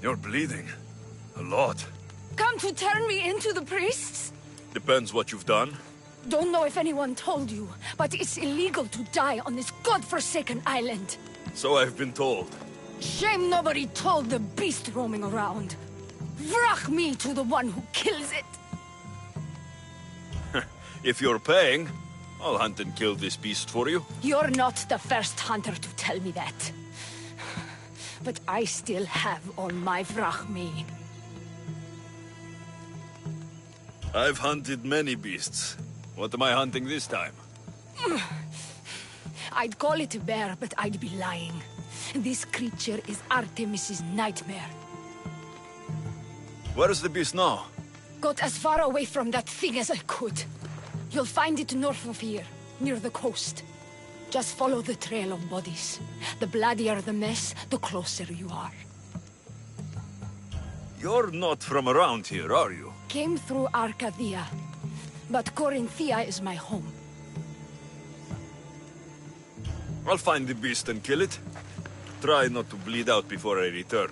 You're bleeding. A lot. Come to turn me into the priests? Depends what you've done. Don't know if anyone told you, but it's illegal to die on this godforsaken island. So I've been told. Shame nobody told the beast roaming around. Vrach me to the one who kills it. If you're paying, I'll hunt and kill this beast for you. You're not the first hunter to tell me that. But I still have all my vrachmi. I've hunted many beasts. What am I hunting this time? I'd call it a bear, but I'd be lying. This creature is Artemis's nightmare. Where is the beast now? Got as far away from that thing as I could. You'll find it north of here, near the coast. Just follow the trail of bodies. The bloodier the mess, the closer you are. You're not from around here, are you? Came through Arcadia, but Corinthia is my home. I'll find the beast and kill it. Try not to bleed out before I return.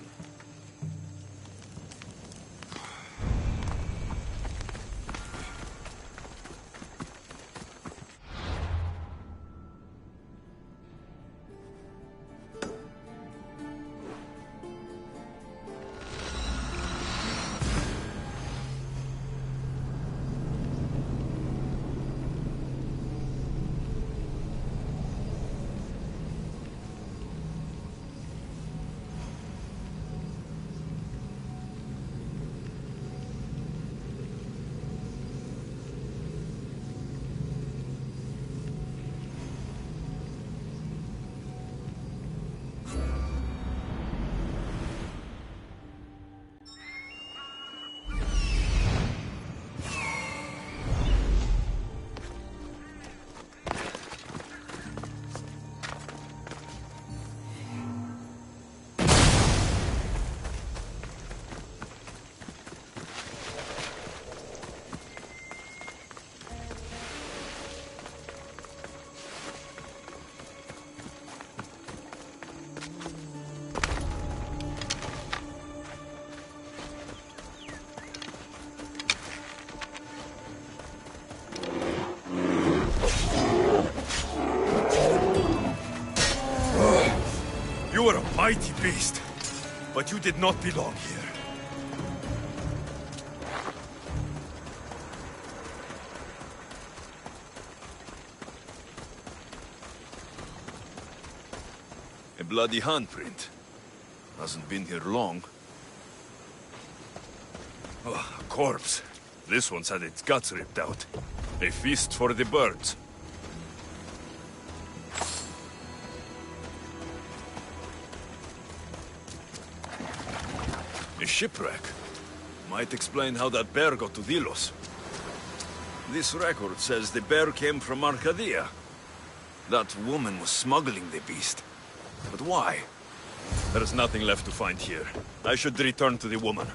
were a mighty beast, but you did not belong here. A bloody handprint. Hasn't been here long. Oh, a corpse. This one's had its guts ripped out. A feast for the birds. A shipwreck. Might explain how that bear got to Delos. This record says the bear came from Arcadia. That woman was smuggling the beast. But why? There is nothing left to find here. I should return to the woman.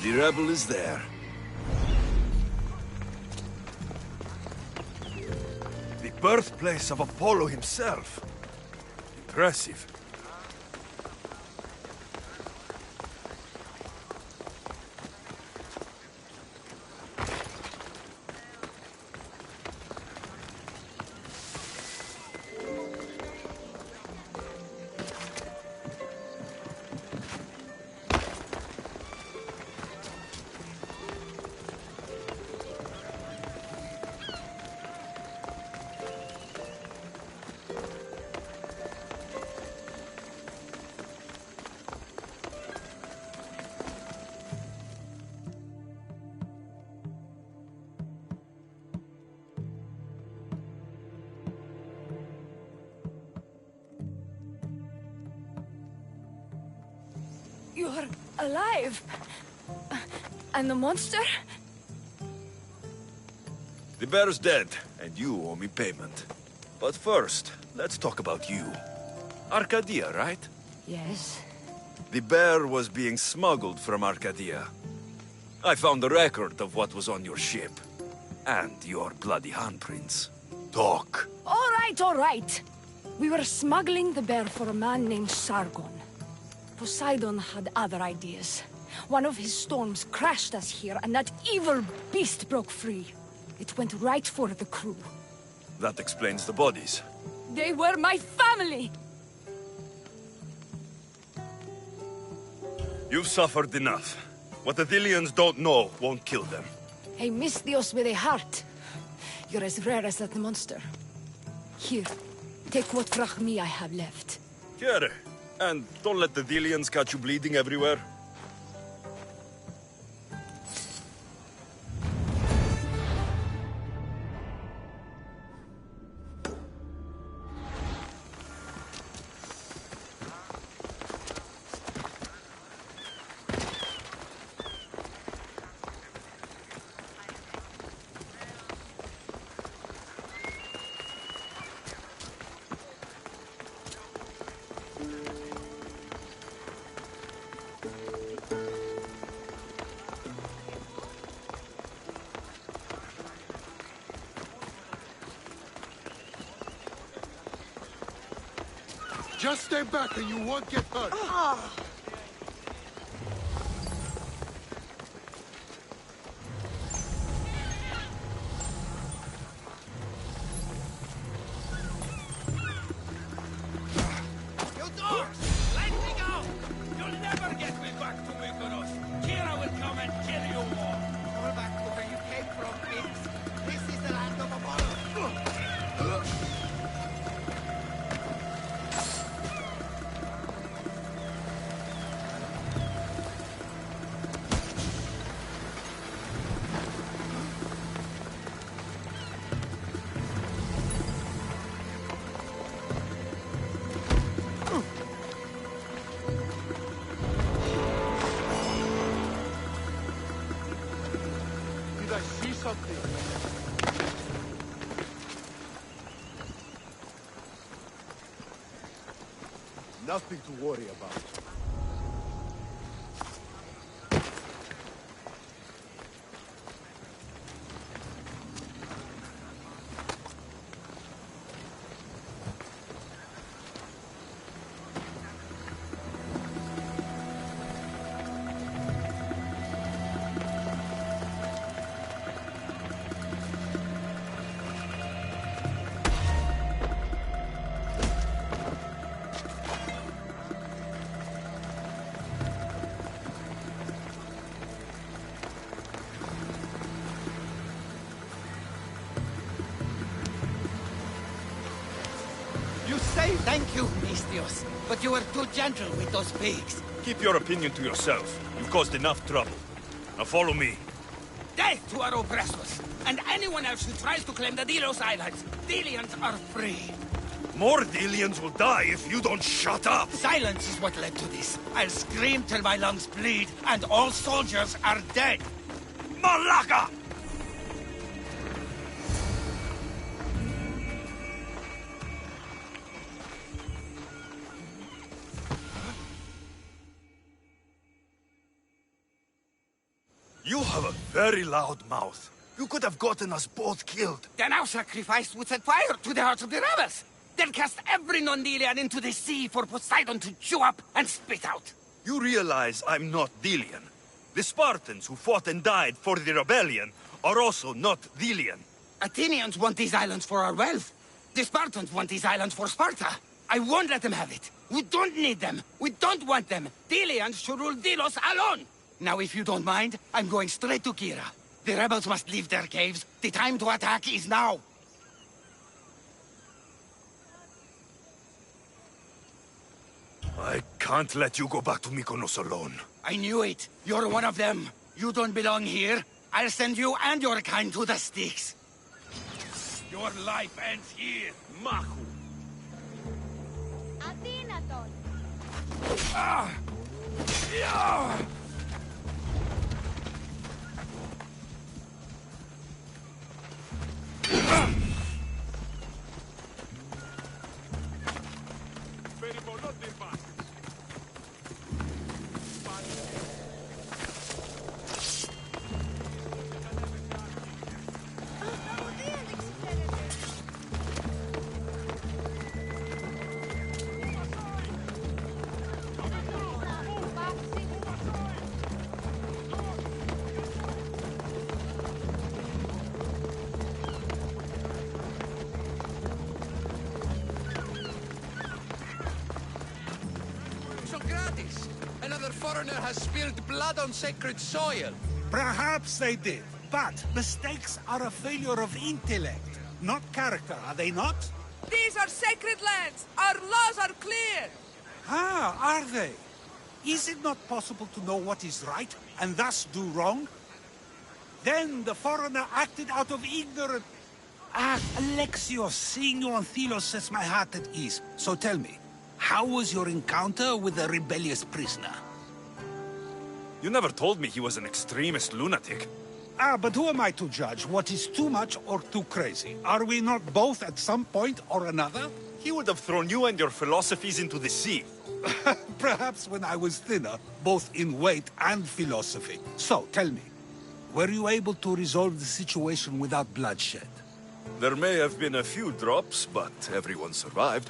The rebel is there. The birthplace of Apollo himself. Impressive. You're alive? And the monster? The bear's dead, and you owe me payment. But first, let's talk about you. Arcadia, right? Yes. The bear was being smuggled from Arcadia. I found the record of what was on your ship. And your bloody handprints. Talk. All right. We were smuggling the bear for a man named Sargon. Poseidon had other ideas. One of his storms crashed us here, and that evil beast broke free. It went right for the crew. That explains the bodies. They were my family! You've suffered enough. What the Dilians don't know won't kill them. A Misthios with a heart. You're as rare as that monster. Here, take what drachmi I have left. Here. And don't let the Dilians catch you bleeding everywhere. Just stay back and you won't get hurt. Nothing to worry about. You say thank you, Mistios, but you were too gentle with those pigs. Keep your opinion to yourself. You've caused enough trouble. Now follow me. Death to our oppressors, and anyone else who tries to claim the Delos Islands. Delians are free. More Delians will die if you don't shut up! Silence is what led to this. I'll scream till my lungs bleed, and all soldiers are dead. Malaka! You have a very loud mouth. You could have gotten us both killed. Then our sacrifice would set fire to the hearts of the rebels. Then cast every non-Delian into the sea for Poseidon to chew up and spit out. You realize I'm not Delian. The Spartans who fought and died for the rebellion are also not Delian. Athenians want these islands for our wealth. The Spartans want these islands for Sparta. I won't let them have it. We don't need them. We don't want them. Delians should rule Delos alone. Now, if you don't mind, I'm going straight to Kira. The rebels must leave their caves. The time to attack is now. I can't let you go back to Mykonos alone. I knew it. You're one of them. You don't belong here. I'll send you and your kind to the Styx. Your life ends here, Mahu. Αδύνατον. Ah! Yeah! Another foreigner has spilled blood on sacred soil. Perhaps they did, but mistakes are a failure of intellect, not character, are they not? These are sacred lands! Our laws are clear! Ah, are they? Is it not possible to know what is right, and thus do wrong? Then the foreigner acted out of ignorance. Ah, Alexios, seeing you on Thelos sets my heart at ease. So tell me, how was your encounter with the rebellious prisoner? You never told me he was an extremist lunatic. Ah, but who am I to judge what is too much or too crazy? Are we not both at some point or another? He would have thrown you and your philosophies into the sea. Perhaps when I was thinner, both in weight and philosophy. So, tell me, were you able to resolve the situation without bloodshed? There may have been a few drops, but everyone survived.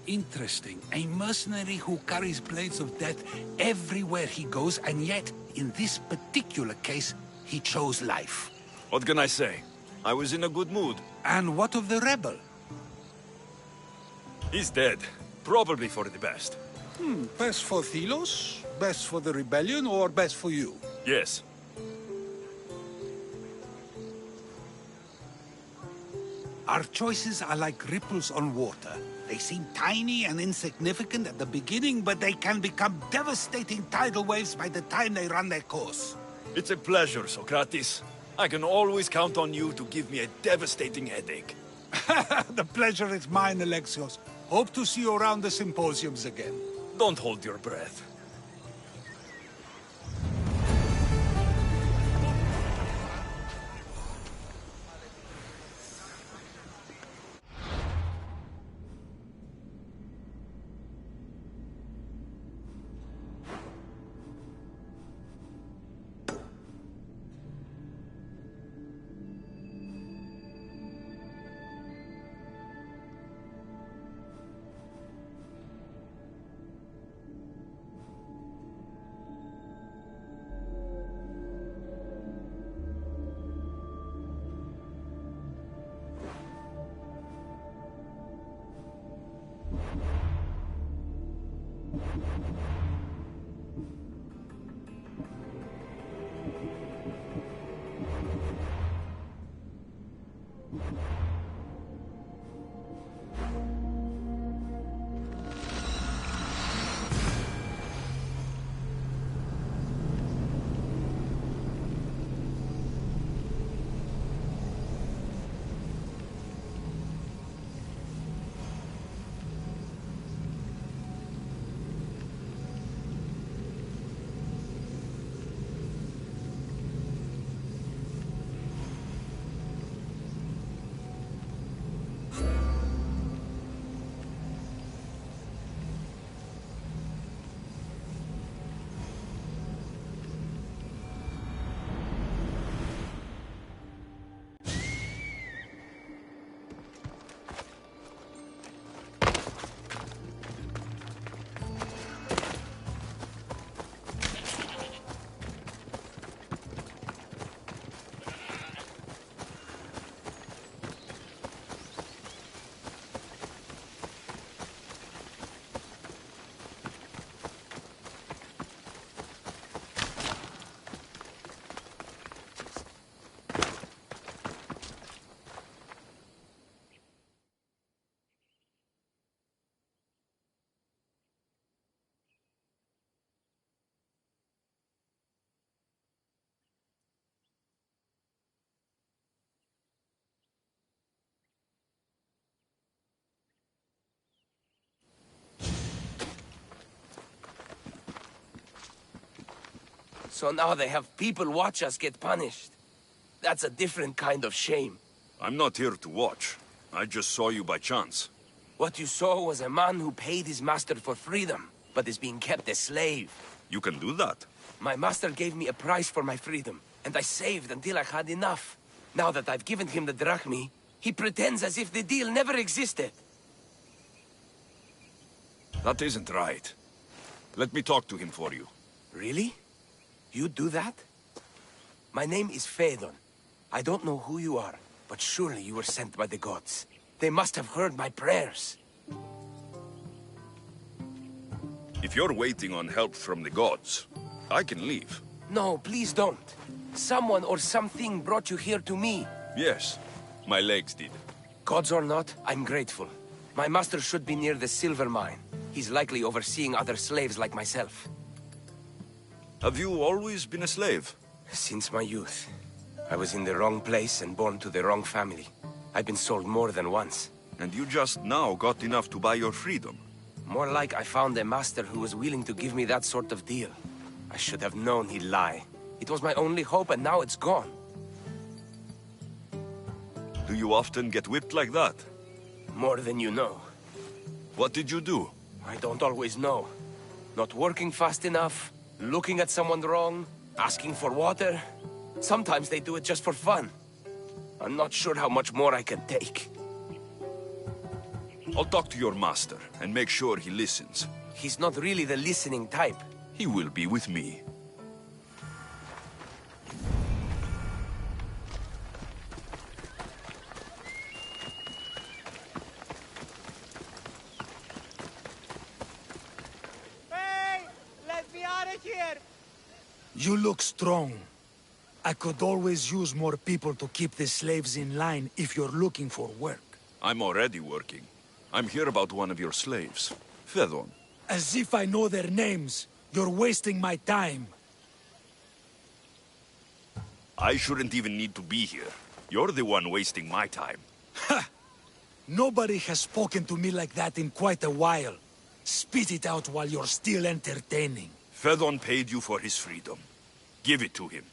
Interesting. A mercenary who carries blades of death everywhere he goes, and yet, in this particular case, he chose life. What can I say? I was in a good mood. And what of the rebel? He's dead. Probably for the best. Best for Thelos? Best for the rebellion, or best for you? Yes. Our choices are like ripples on water. They seem tiny and insignificant at the beginning, but they can become devastating tidal waves by the time they run their course. It's a pleasure, Socrates. I can always count on you to give me a devastating headache. The pleasure is mine, Alexios. Hope to see you around the symposiums again. Don't hold your breath. So now they have people watch us get punished. That's a different kind of shame. I'm not here to watch. I just saw you by chance. What you saw was a man who paid his master for freedom, but is being kept a slave. You can do that? My master gave me a price for my freedom, and I saved until I had enough. Now that I've given him the drachmi, he pretends as if the deal never existed. That isn't right. Let me talk to him for you. Really? You do that? My name is Phaedon. I don't know who you are, but surely you were sent by the gods. They must have heard my prayers. If you're waiting on help from the gods, I can leave. No, please don't. Someone or something brought you here to me. Yes, my legs did. Gods or not, I'm grateful. My master should be near the silver mine. He's likely overseeing other slaves like myself. Have you always been a slave? Since my youth. I was in the wrong place and born to the wrong family. I've been sold more than once. And you just now got enough to buy your freedom? More like I found a master who was willing to give me that sort of deal. I should have known he'd lie. It was my only hope, and now it's gone. Do you often get whipped like that? More than you know. What did you do? I don't always know. Not working fast enough, looking at someone wrong, asking for water. Sometimes they do it just for fun. I'm not sure how much more I can take. I'll talk to your master and make sure he listens. He's not really the listening type. He will be with me. Hey! Let me out of here! You look strong. I could always use more people to keep the slaves in line if you're looking for work. I'm already working. I'm here about one of your slaves, Phaedon. As if I know their names. You're wasting my time. I shouldn't even need to be here. You're the one wasting my time. Ha! Nobody has spoken to me like that in quite a while. Spit it out while you're still entertaining. Phaedon paid you for his freedom. Give it to him.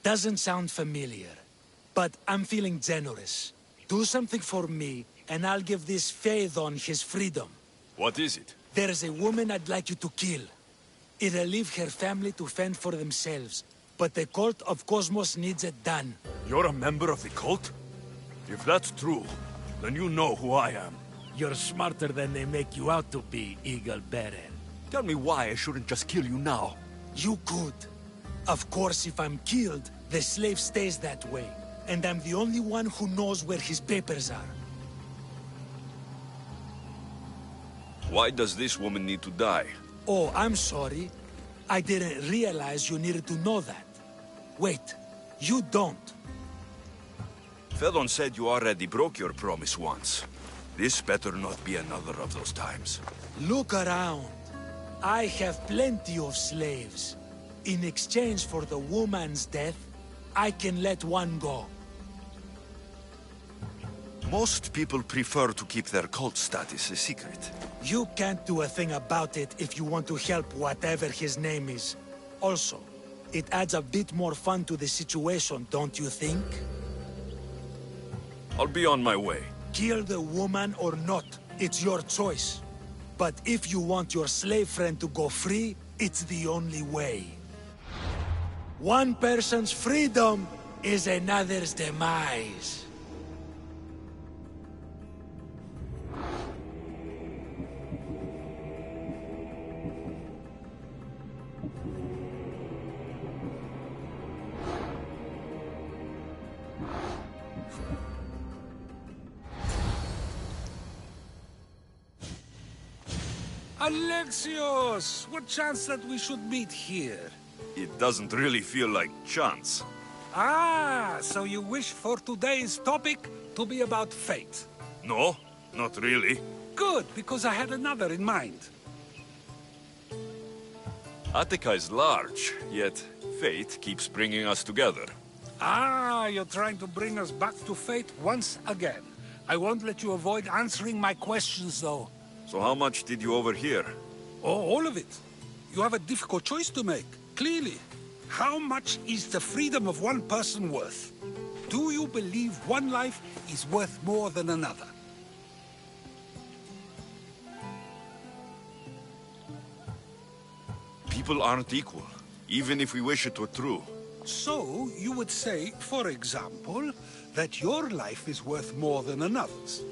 Doesn't sound familiar. But I'm feeling generous. Do something for me, and I'll give this Phaedon his freedom. What is it? There's a woman I'd like you to kill. It'll leave her family to fend for themselves. But the cult of Cosmos needs it done. You're a member of the cult? If that's true, then you know who I am. You're smarter than they make you out to be, Eagle Bearer. Tell me why I shouldn't just kill you now. You could. Of course, if I'm killed, the slave stays that way. And I'm the only one who knows where his papers are. Why does this woman need to die? Oh, I'm sorry. I didn't realize you needed to know that. Wait, you don't. Phaedon said you already broke your promise once. This better not be another of those times. Look around. I have plenty of slaves. In exchange for the woman's death, I can let one go. Most people prefer to keep their cult status a secret. You can't do a thing about it if you want to help whatever his name is. Also, it adds a bit more fun to the situation, don't you think? I'll be on my way. Kill the woman or not, it's your choice. But if you want your slave friend to go free, it's the only way. One person's freedom is another's demise. Alexios! What chance that we should meet here? It doesn't really feel like chance. Ah, so you wish for today's topic to be about fate? No, not really. Good, because I had another in mind. Attica is large, yet fate keeps bringing us together. Ah, you're trying to bring us back to fate once again. I won't let you avoid answering my questions, though. So how much did you overhear? Oh, all of it. You have a difficult choice to make, clearly. How much is the freedom of one person worth? Do you believe one life is worth more than another? People aren't equal, even if we wish it were true. So, you would say, for example, that your life is worth more than another's.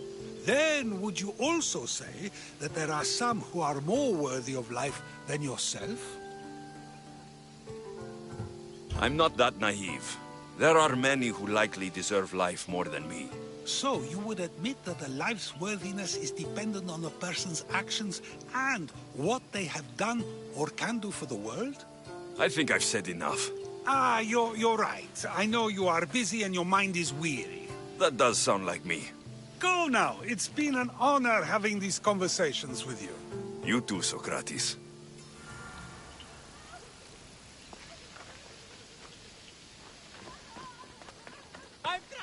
Then, would you also say that there are some who are more worthy of life than yourself? I'm not that naive. There are many who likely deserve life more than me. So, you would admit that a life's worthiness is dependent on a person's actions and what they have done or can do for the world? I think I've said enough. Ah, you're right. I know you are busy and your mind is weary. That does sound like me. Go now. It's been an honor having these conversations with you. You too, Socrates.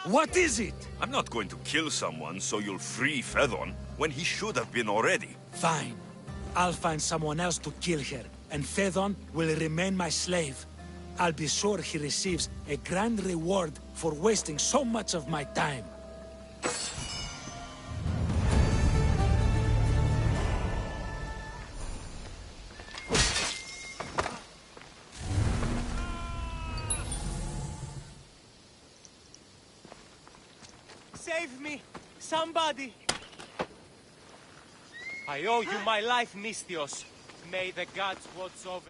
What is it? I'm not going to kill someone so you'll free Fedon when he should have been already. Fine. I'll find someone else to kill her, and Fedon will remain my slave. I'll be sure he receives a grand reward for wasting so much of my time. Save me! Somebody! I owe you my life, Misthios. May the gods watch over...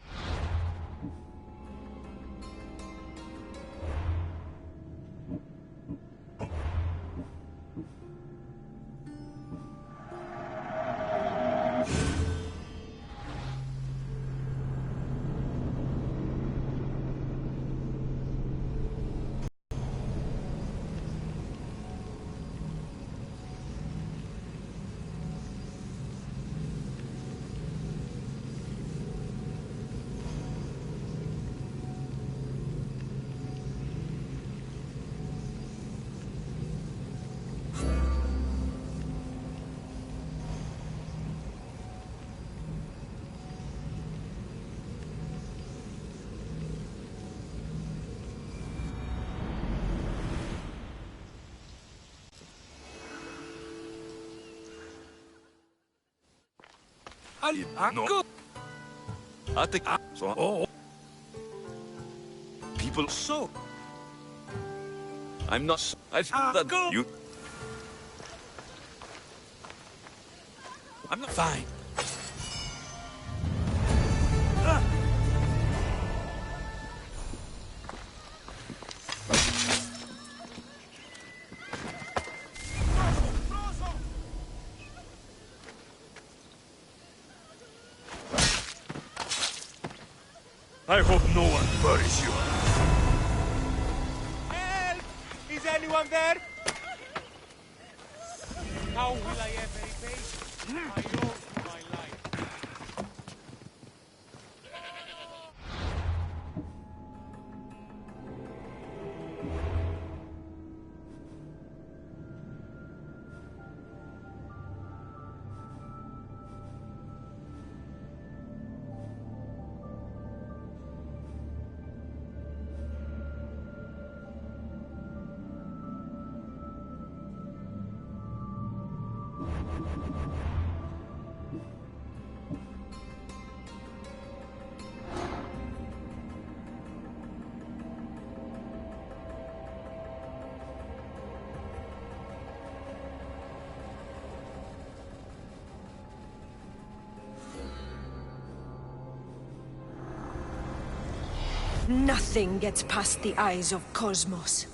No. People. So. I'm not. I think that you. I'm not fine. I hope no one buries you. Help! Is anyone there? How will I ever repay you? I owe you my life. Nothing gets past the eyes of Cosmos.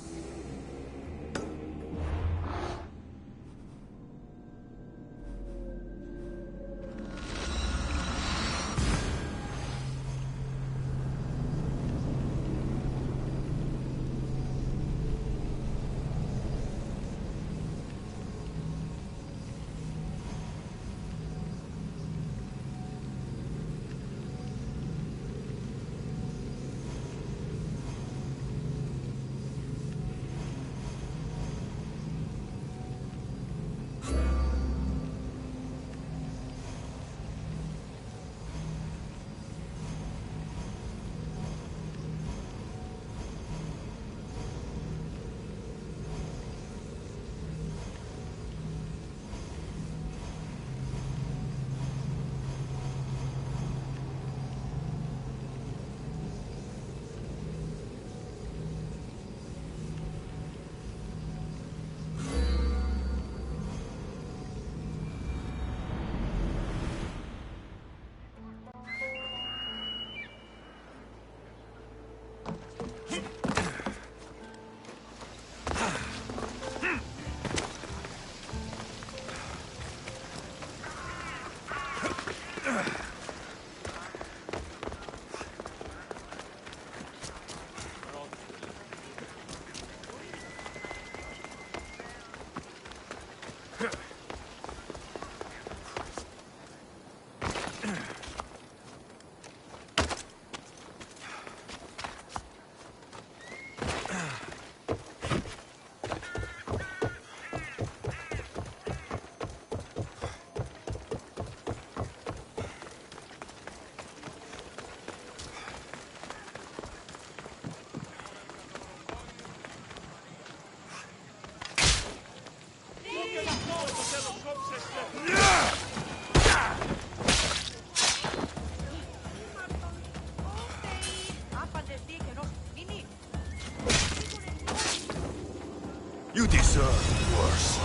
You deserve worse.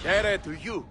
Tere to you.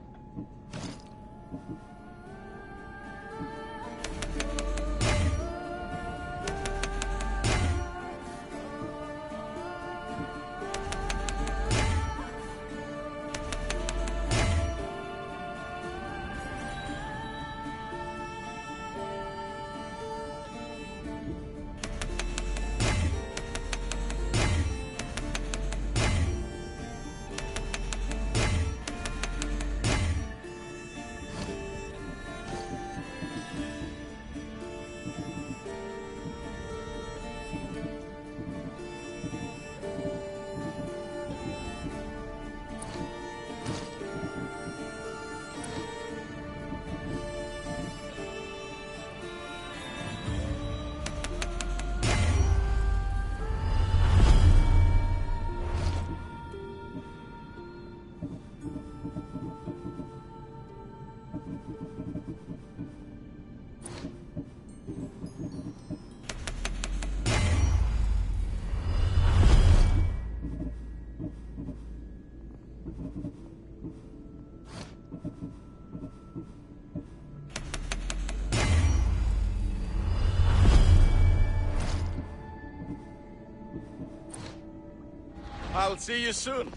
I'll see you soon.